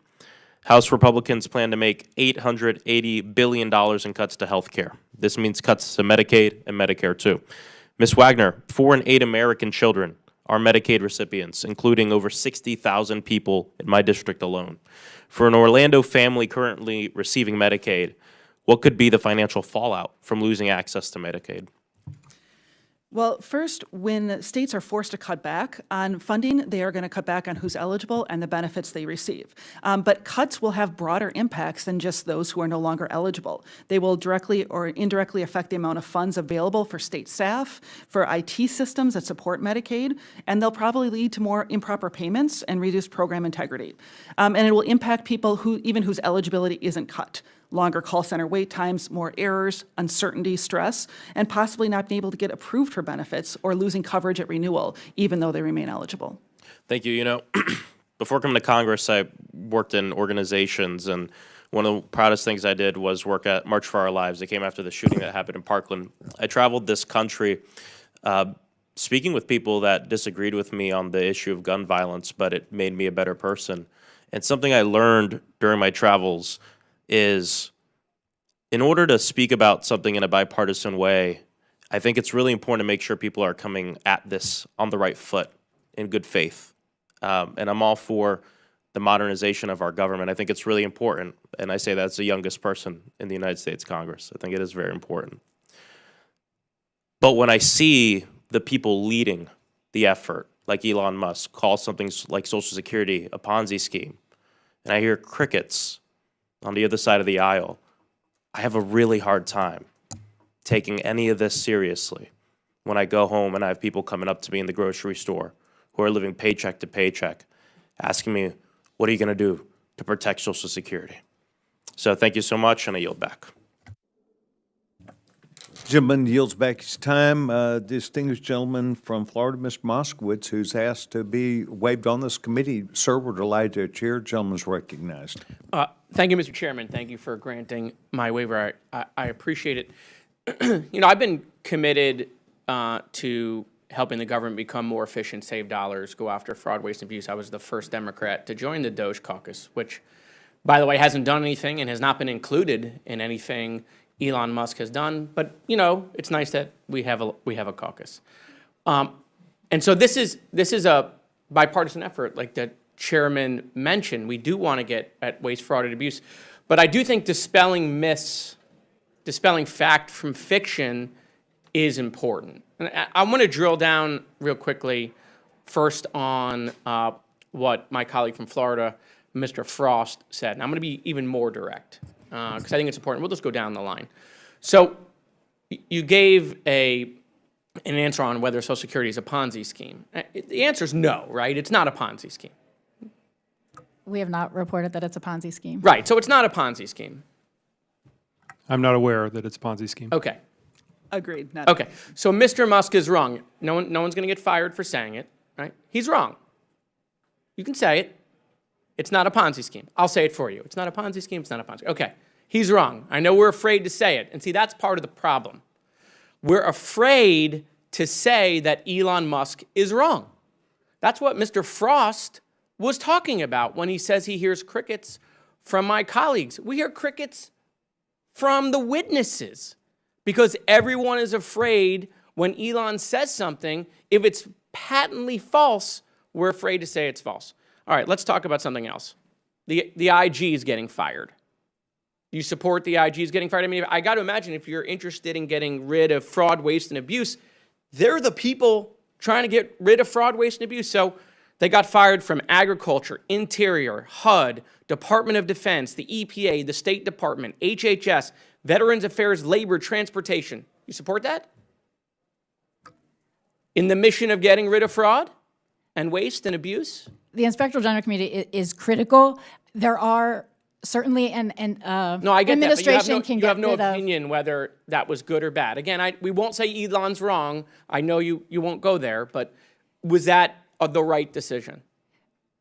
House Republicans plan to make $880 billion in cuts to health care. This means cuts to Medicaid and Medicare, too. Ms. Wagner, 4 in 8 American children are Medicaid recipients, including over 60,000 people in my district alone. For an Orlando family currently receiving Medicaid, what could be the financial fallout from losing access to Medicaid? Well, first, when states are forced to cut back on funding, they are going to cut back on who's eligible and the benefits they receive. But cuts will have broader impacts than just those who are no longer eligible. They will directly or indirectly affect the amount of funds available for state staff, for IT systems that support Medicaid, and they'll probably lead to more improper payments and reduced program integrity. And it will impact people whose eligibility isn't cut. Longer call center wait times, more errors, uncertainty, stress, and possibly not being able to get approved for benefits or losing coverage at renewal, even though they remain eligible. Thank you. You know, before coming to Congress, I worked in organizations, and one of the proudest things I did was work at March for Our Lives. It came after the shooting that happened in Parkland. I traveled this country speaking with people that disagreed with me on the issue of gun violence, but it made me a better person. And something I learned during my travels is, in order to speak about something in a bipartisan way, I think it's really important to make sure people are coming at this on the right foot, in good faith. And I'm all for the modernization of our government. I think it's really important, and I say that as the youngest person in the United States Congress. I think it is very important. But when I see the people leading the effort, like Elon Musk, call something like Social Security a Ponzi scheme, and I hear crickets on the other side of the aisle, I have a really hard time taking any of this seriously when I go home and I have people coming up to me in the grocery store who are living paycheck to paycheck, asking me, what are you going to do to protect Social Security? So thank you so much, and I yield back. Gentleman yields back his time. Distinguished gentleman from Florida, Mr. Moskowitz, who's asked to be waived on this committee. Sir, we're delighted to chair. Gentleman's recognized. Thank you, Mr. Chairman. Thank you for granting my waiver. I appreciate it. You know, I've been committed to helping the government become more efficient, save dollars, go after fraud, waste, and abuse. I was the first Democrat to join the Doge caucus, which, by the way, hasn't done anything and has not been included in anything Elon Musk has done. But, you know, it's nice that we have a caucus. And so this is a bipartisan effort, like the chairman mentioned. We do want to get at waste, fraud, and abuse. But I do think dispelling myths, dispelling fact from fiction is important. And I want to drill down real quickly first on what my colleague from Florida, Mr. Frost, said. And I'm going to be even more direct because I think it's important. We'll just go down the line. So you gave an answer on whether Social Security is a Ponzi scheme. The answer is no, right? It's not a Ponzi scheme. We have not reported that it's a Ponzi scheme. Right, so it's not a Ponzi scheme. I'm not aware that it's a Ponzi scheme. Okay. Agreed. Not Okay, so Mr. Musk is wrong. No one's going to get fired for saying it, right? He's wrong. You can say it. It's not a Ponzi scheme. I'll say it for you. It's not a Ponzi scheme. It's not a Ponzi. Okay, he's wrong. I know we're afraid to say it. And see, that's part of the problem. We're afraid to say that Elon Musk is wrong. That's what Mr. Frost was talking about when he says he hears crickets from my colleagues. We hear crickets from the witnesses because everyone is afraid when Elon says something, if it's patently false, we're afraid to say it's false. All right, let's talk about something else. The IG is getting fired. You support the IG is getting fired? I mean, I got to imagine if you're interested in getting rid of fraud, waste, and abuse, they're the people trying to get rid of fraud, waste, and abuse. So they got fired from Agriculture, Interior, HUD, Department of Defense, the EPA, the State Department, HHS, Veterans Affairs, Labor, Transportation. You support that? In the mission of getting rid of fraud and waste and abuse? The Inspector General Committee is critical. There are certainly No, I get administration that, but can you have get no rid of. opinion whether that was good or bad. Again, we won't say Elon's wrong. I know you won't go there, but was that the right decision?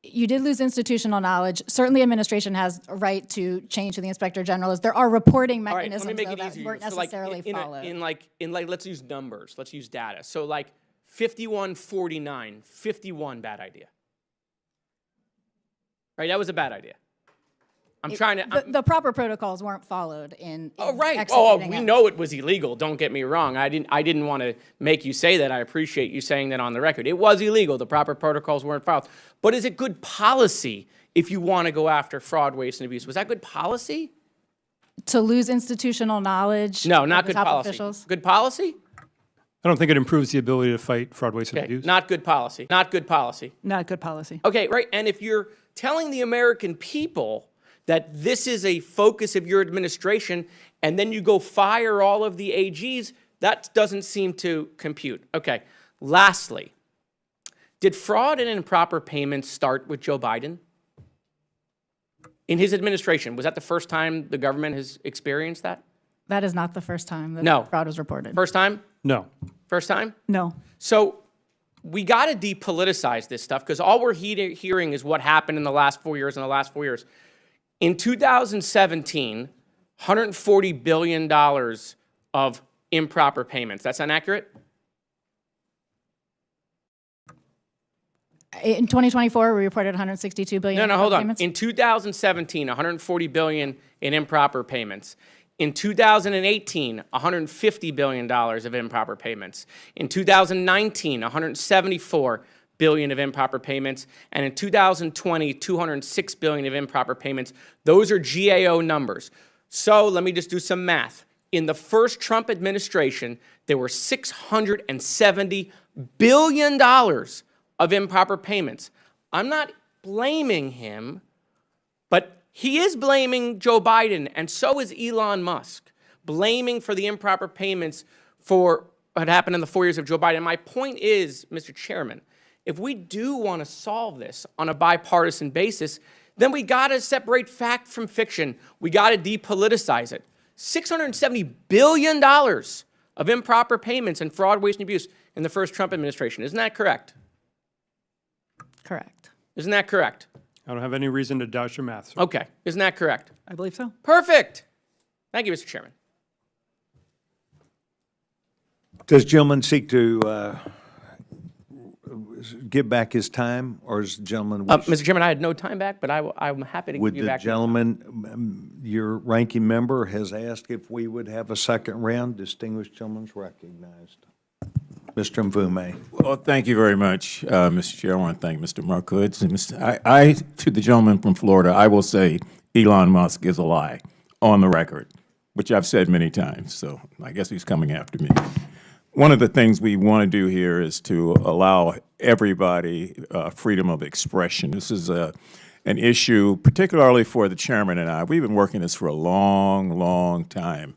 You did lose institutional knowledge. Certainly, administration has a right to change who the Inspector General is. There are reporting All right, mechanisms let me make though, it that easier. weren't So, like, necessarily followed. let's use numbers. Let's use data. So like 5149, 51 bad idea. Right, that was a bad idea. I'm trying to. The proper protocols weren't followed in Oh, right. executing We it. know it was illegal. Don't get me wrong. I didn't want to make you say that. I appreciate you saying that on the record. It was illegal. The proper protocols weren't followed. But is it good policy if you want to go after fraud, waste, and abuse? Was that good policy? To lose institutional knowledge. No, of not the good top policy. officials. Good policy? I don't think it improves the ability to fight fraud, waste, and Okay, abuse. not good policy. Not good policy. Not good policy. Okay, right. And if you're telling the American people that this is a focus of your administration, and then you go fire all of the AGs, that doesn't seem to compute. Okay, lastly, did fraud and improper payments start with Joe Biden? In his administration, was that the first time the government has experienced that? That is not the first time that No. fraud was reported. First time? No. First time? No. So we got to depoliticize this stuff because all we're hearing is what happened in the last 4 years. In 2017, $140 billion of improper payments. That's inaccurate? In 2024, we reported 162 billion. No, hold on. payments. In 2017, 140 billion in improper payments. In 2018, $150 billion of improper payments. In 2019, $174 billion of improper payments. And in 2020, $206 billion of improper payments. Those are GAO numbers. So let me just do some math. In the first Trump administration, there were $670 billion of improper payments. I'm not blaming him, but he is blaming Joe Biden, and so is Elon Musk, blaming for the improper payments for what happened in the 4 years of Joe Biden. My point is, Mr. Chairman, if we do want to solve this on a bipartisan basis, then we got to separate fact from fiction. We got to depoliticize it. $670 billion of improper payments and fraud, waste, and abuse in the first Trump administration. Isn't that correct? Correct. Isn't that correct? I don't have any reason to doubt your math, sir. Okay. Isn't that correct? I believe so. Perfect. Thank you, Mr. Chairman. Does the gentleman seek to give back his time, or is the gentleman? Mr. Chairman, I had no time back, but I'm happy to Would give you the back. gentleman, your ranking member has asked if we would have a second round. Distinguished gentleman's recognized. Mr. Mvume. Well, thank you very much, Mr. Chair. I want to thank Mr. Markowitz. And to the gentleman from Florida, I will say Elon Musk is a lie on the record, which I've said many times. So I guess he's coming after me. One of the things we want to do here is to allow everybody freedom of expression. This is an issue, particularly for the chairman and I. We've been working this for a long, long time.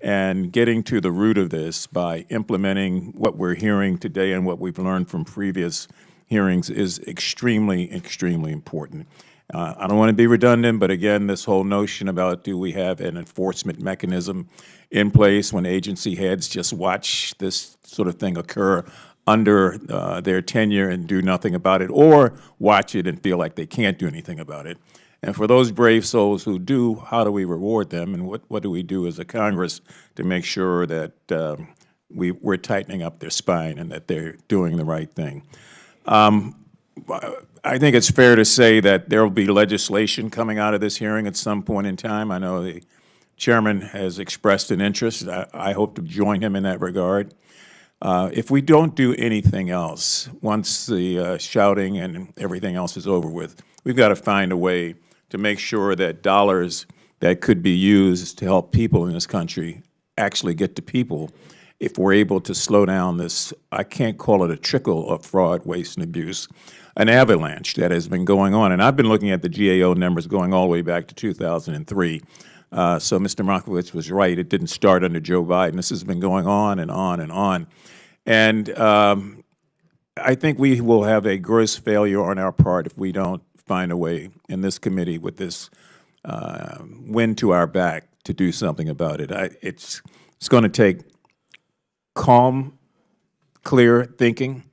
And getting to the root of this by implementing what we're hearing today and what we've learned from previous hearings is extremely, extremely important. I don't want to be redundant, but again, this whole notion about do we have an enforcement mechanism in place when agency heads just watch this sort of thing occur under their tenure and do nothing about it, or watch it and feel like they can't do anything about it. And for those brave souls who do, how do we reward them, and what do we do as a Congress to make sure that we're tightening up their spine and that they're doing the right thing? I think it's fair to say that there will be legislation coming out of this hearing at some point in time. I know the chairman has expressed an interest. I hope to join him in that regard. If we don't do anything else, once the shouting and everything else is over with, we've got to find a way to make sure that dollars that could be used to help people in this country actually get to people. If we're able to slow down this, I can't call it a trickle of fraud, waste, and abuse, an avalanche that has been going on. And I've been looking at the GAO numbers going all the way back to 2003. So Mr. Markowitz was right. It didn't start under Joe Biden. This has been going on and on and on. And I think we will have a gross failure on our part if we don't find a way in this committee with this wind to our back to do something about it. It's going to take calm, clear thinking,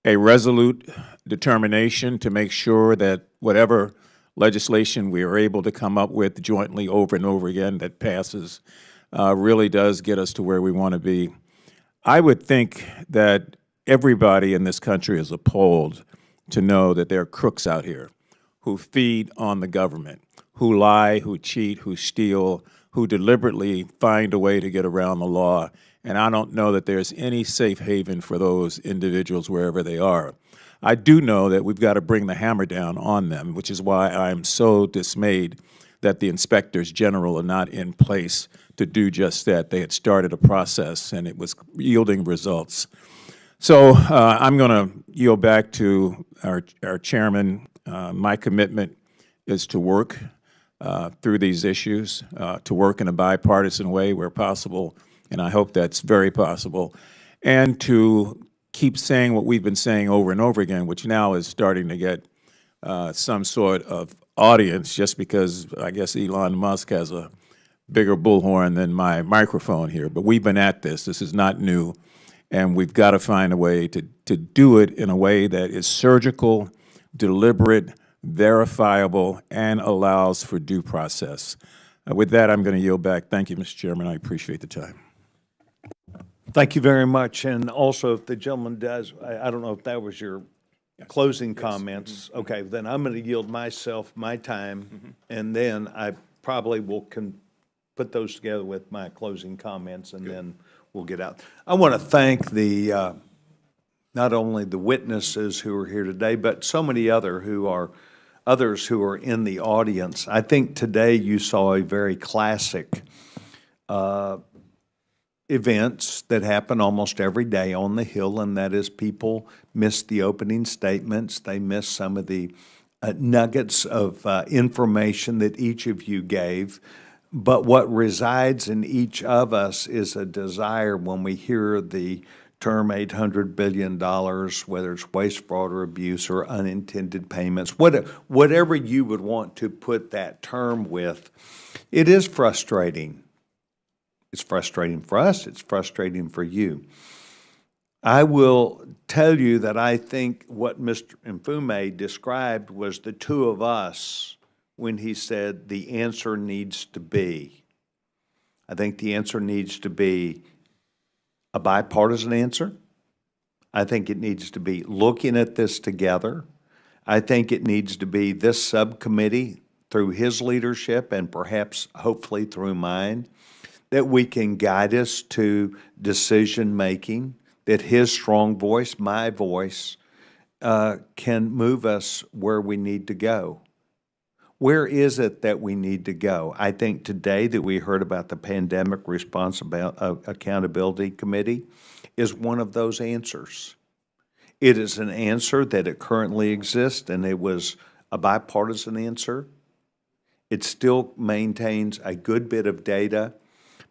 a resolute determination to make sure that whatever legislation we are able to come up with jointly over and over again that passes really does get us to where we want to be. I would think that everybody in this country is appalled to know that there are crooks out here who feed on the government, who lie, who cheat, who steal, who deliberately find a way to get around the law. And I don't know that there's any safe haven for those individuals wherever they are. I do know that we've got to bring the hammer down on them, which is why I'm so dismayed that the inspectors general are not in place to do just that. They had started a process and it was yielding results. So I'm going to yield back to our chairman. My commitment is to work through these issues, to work in a bipartisan way where possible, and I hope that's very possible, and to keep saying what we've been saying over and over again, which now is starting to get some sort of audience just because I guess Elon Musk has a bigger bullhorn than my microphone here. But we've been at this. This is not new. And we've got to find a way to do it in a way that is surgical, deliberate, verifiable, and allows for due process. With that, I'm going to yield back. Thank you, Mr. Chairman. I appreciate the time. Thank you very much. And also, if the gentleman does, I don't know if that was your closing comments. Okay, then I'm going to yield myself my time, and then I probably will put those together with my closing comments, and then we'll get out. I want to thank the not only the witnesses who are here today, but so many others who are in the audience. I think today you saw a very classic events that happen almost every day on the Hill, and that is people miss the opening statements. They miss some of the nuggets of information that each of you gave. But what resides in each of us is a desire when we hear the term $800 billion, whether it's waste, fraud, or abuse, or unintended payments, whatever you would want to put that term with, it is frustrating. It's frustrating for us. It's frustrating for you. I will tell you that I think what Mr. Mfume described was the two of us when he said the answer needs to be. I think the answer needs to be a bipartisan answer. I think it needs to be looking at this together. I think it needs to be this subcommittee through his leadership and perhaps hopefully through mine, that we can guide us to decision-making, that his strong voice, my voice, can move us where we need to go. Where is it that we need to go? I think today that we heard about the Pandemic Response Accountability Committee is one of those answers. It is an answer that it currently exists, and it was a bipartisan answer. It still maintains a good bit of data,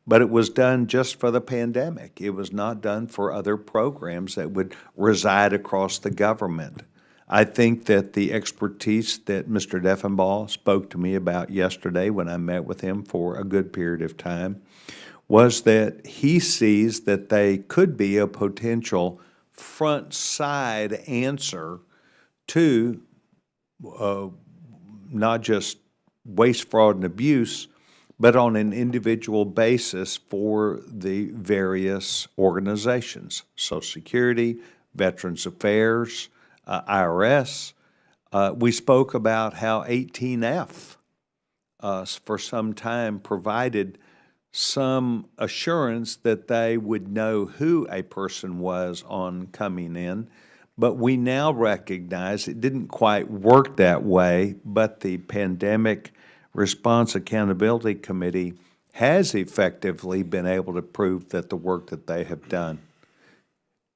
but it was done just for the pandemic. It was not done for other programs that would reside across the government. I think that the expertise that Mr. Deffenbaugh spoke to me about yesterday when I met with him for a good period of time was that he sees that they could be a potential front side answer to not just waste, fraud, and abuse, but on an individual basis for the various organizations, Social Security, Veterans Affairs, IRS. We spoke about how 18F for some time provided some assurance that they would know who a person was on coming in, but we now recognize it didn't quite work that way, but the Pandemic Response Accountability Committee has effectively been able to prove that the work that they have done.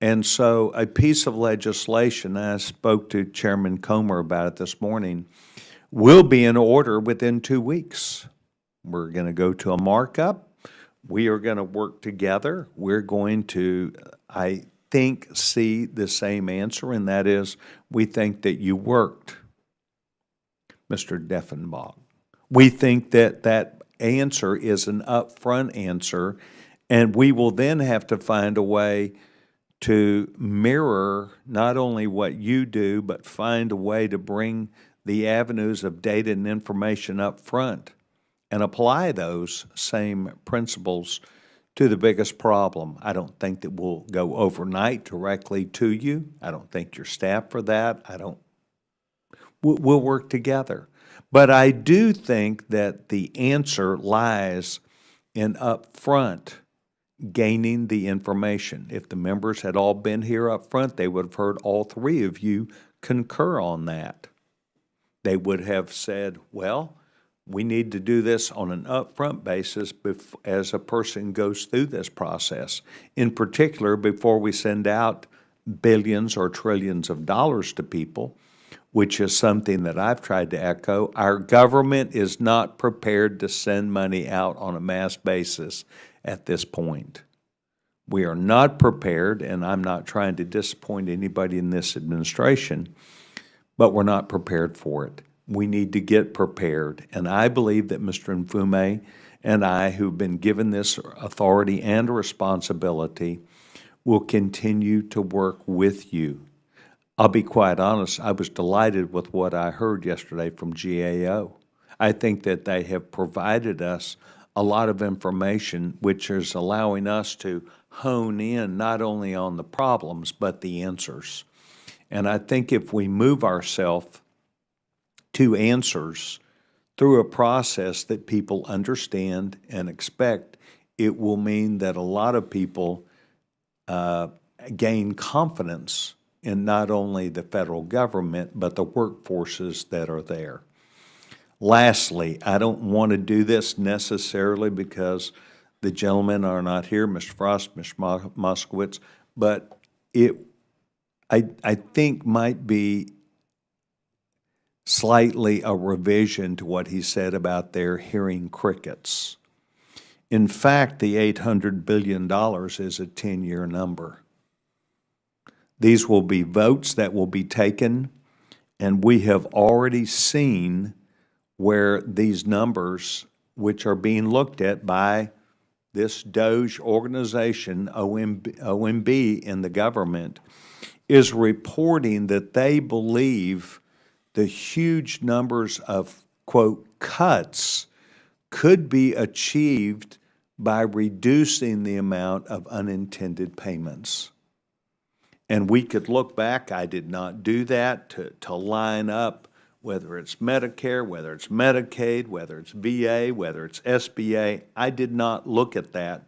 And so a piece of legislation, I spoke to Chairman Comer about it this morning, will be in order within 2 weeks. We're going to go to a markup. We are going to work together. We're going to, I think, see the same answer, and that is we think that you worked, Mr. Deffenbaugh. We think that that answer is an upfront answer, and we will then have to find a way to mirror not only what you do, but find a way to bring the avenues of data and information up front and apply those same principles to the biggest problem. I don't think that we'll go overnight directly to you. I don't think you're staffed for that. We'll work together. But I do think that the answer lies in upfront gaining the information. If the members had all been here up front, they would have heard all three of you concur on that. They would have said, well, we need to do this on an upfront basis as a person goes through this process. In particular, before we send out billions or trillions of dollars to people, which is something that I've tried to echo. Our government is not prepared to send money out on a mass basis at this point. We are not prepared, and I'm not trying to disappoint anybody in this administration, but we're not prepared for it. We need to get prepared, and I believe that Mr. Mfume and I, who've been given this authority and responsibility, will continue to work with you. I'll be quite honest, I was delighted with what I heard yesterday from GAO. I think that they have provided us a lot of information which is allowing us to hone in not only on the problems but the answers. And I think if we move ourselves to answers through a process that people understand and expect, it will mean that a lot of people gain confidence in not only the federal government, but the workforces that are there. Lastly, I don't want to do this necessarily because the gentlemen are not here, Mr. Frost, Mr. Moskowitz, but I think might be slightly a revision to what he said about their hearing crickets. In fact, the $800 billion is a 10-year number. These will be votes that will be taken, and we have already seen where these numbers, which are being looked at by this DOGE organization, OMB in the government, is reporting that they believe the huge numbers of, quote, cuts could be achieved by reducing the amount of unintended payments. And we could look back, I did not do that, to line up whether it's Medicare, whether it's Medicaid, whether it's VA, whether it's SBA. I did not look at that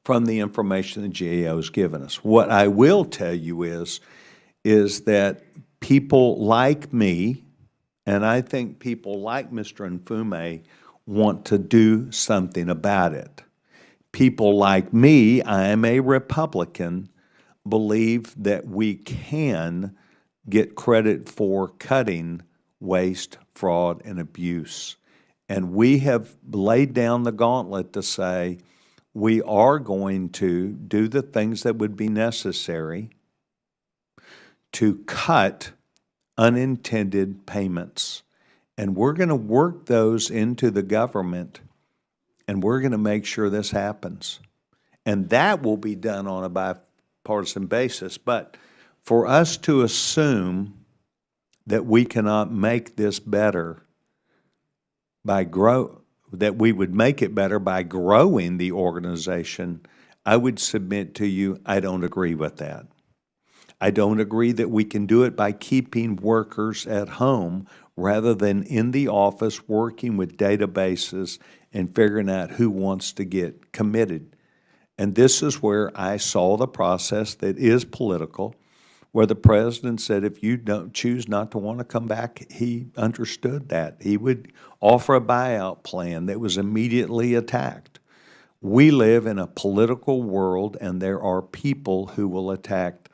from the information the GAO has given us. What I will tell you is that people like me, and I think people like Mr. Mfume, want to do something about it. People like me, I am a Republican, believe that we can get credit for cutting waste, fraud, and abuse. And we have laid down the gauntlet to say we are going to do the things that would be necessary to cut unintended payments. And we're going to work those into the government, and we're going to make sure this happens. And that will be done on a bipartisan basis. But for us to assume that we cannot make this better that we would make it better by growing the organization, I would submit to you, I don't agree with that. I don't agree that we can do it by keeping workers at home rather than in the office working with databases and figuring out who wants to get committed. And this is where I saw the process that is political, where the president said if you don't choose not to want to come back, he understood that. He would offer a buyout plan that was immediately attacked. We live in a political world, and there are people who will attack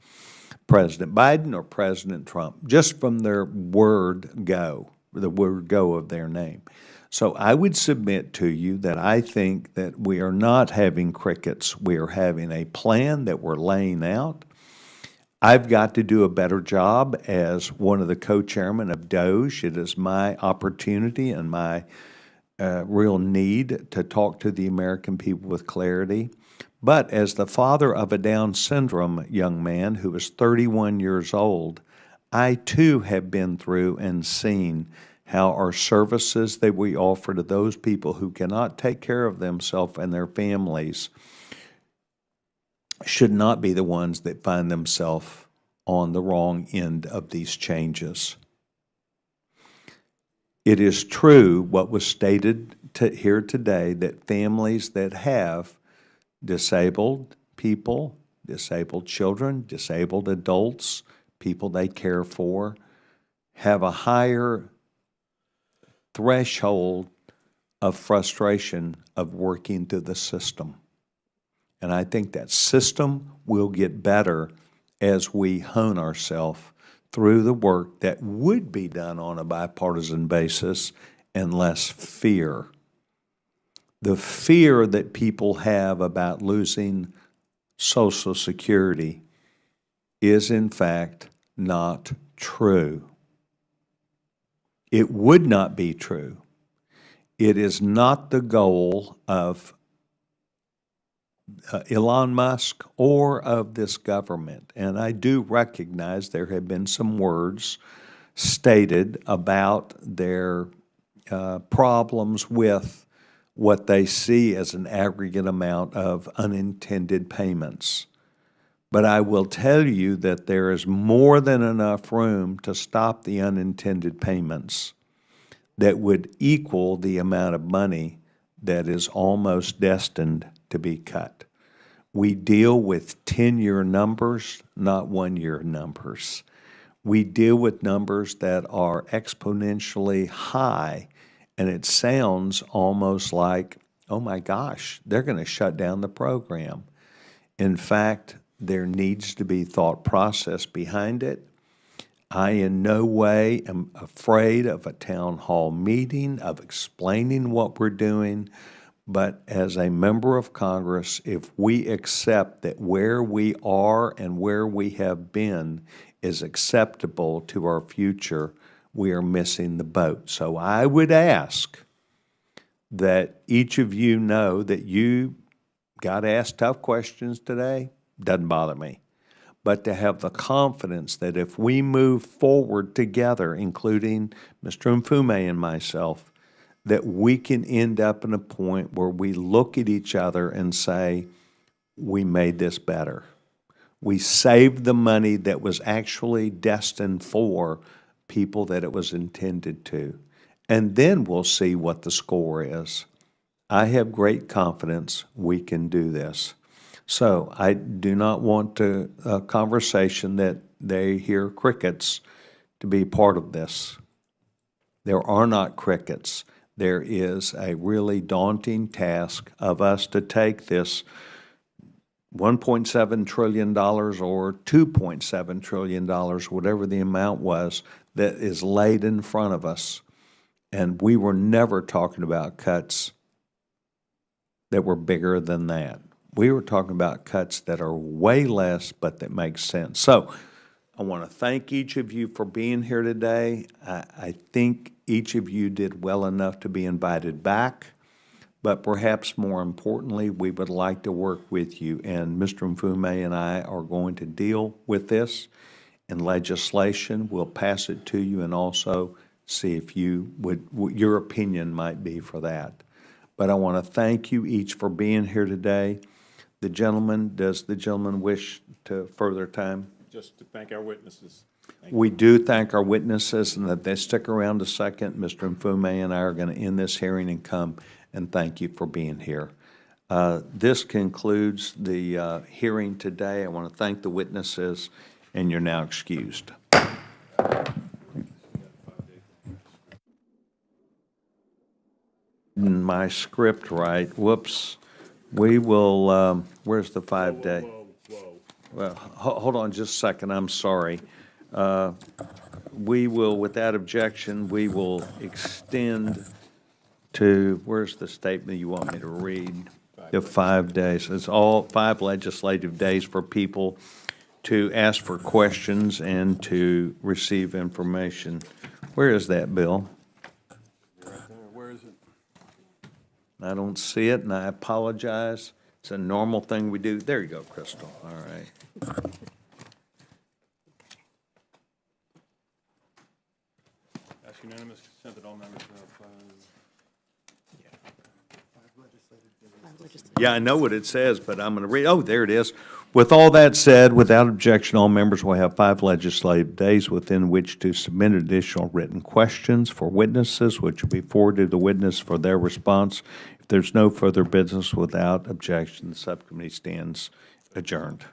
President Biden or President Trump just from their word go, the word go of their name. So I would submit to you that I think that we are not having crickets. We are having a plan that we're laying out. I've got to do a better job as one of the co-chairmen of DOGE. It is my opportunity and my real need to talk to the American people with clarity. But as the father of a Down syndrome young man who is 31 years old, I too have been through and seen how our services that we offer to those people who cannot take care of themselves and their families should not be the ones that find themselves on the wrong end of these changes. It is true what was stated here today, that families that have disabled people, disabled children, disabled adults, people they care for, have a higher threshold of frustration of working through the system. And I think that system will get better as we hone ourselves through the work that would be done on a bipartisan basis and less fear. The fear that people have about losing Social Security is in fact not true. It would not be true. It is not the goal of Elon Musk or of this government. And I do recognize there have been some words stated about their problems with what they see as an aggregate amount of unintended payments. But I will tell you that there is more than enough room to stop the unintended payments that would equal the amount of money that is almost destined to be cut. We deal with 10-year numbers, not one-year numbers. We deal with numbers that are exponentially high, and it sounds almost like, oh my gosh, they're going to shut down the program. In fact, there needs to be thought process behind it. I in no way am afraid of a town hall meeting, of explaining what we're doing, but as a member of Congress, if we accept that where we are and where we have been is acceptable to our future, we are missing the boat. So I would ask that each of you know that you got asked tough questions today. Doesn't bother me. But to have the confidence that if we move forward together, including Mr. Mfume and myself, that we can end up in a point where we look at each other and say, we made this better. We saved the money that was actually destined for people that it was intended to. And then we'll see what the score is. I have great confidence we can do this. So I do not want a conversation that they hear crickets to be part of this. There are not crickets. There is a really daunting task of us to take this $1.7 trillion or $2.7 trillion, whatever the amount was, that is laid in front of us. And we were never talking about cuts that were bigger than that. We were talking about cuts that are way less, but that make sense. So I want to thank each of you for being here today. I think each of you did well enough to be invited back, but perhaps more importantly, we would like to work with you. And Mr. Mfume and I are going to deal with this in legislation. We'll pass it to you and also see if you would, what your opinion might be for that. But I want to thank you each for being here today. The gentleman, does the gentleman wish to further time? Just to thank our witnesses. We do thank our witnesses, and that they stick around a second. Mr. Mfume and I are going to end this hearing and come and thank you for being here. This concludes the hearing today. I want to thank the witnesses, and you're now excused. My script right. Whoops. We will, where's the 5-day? Well, hold on just a second. I'm sorry. We will, without objection, we will extend to, where's the statement you want me to read? The 5 days. It's all 5 legislative days for people to ask for questions and to receive information. Where is that, Bill? I don't see it, and I apologize. It's a normal thing we do. There you go, Crystal. All right. That's unanimous. Yeah, I know what it says, but I'm going to read, oh, there it is. With all that said, without objection, all members will have 5 legislative days within which to submit additional written questions for witnesses, which will be forwarded to the witness for their response. If there's no further business without objection, the subcommittee stands adjourned.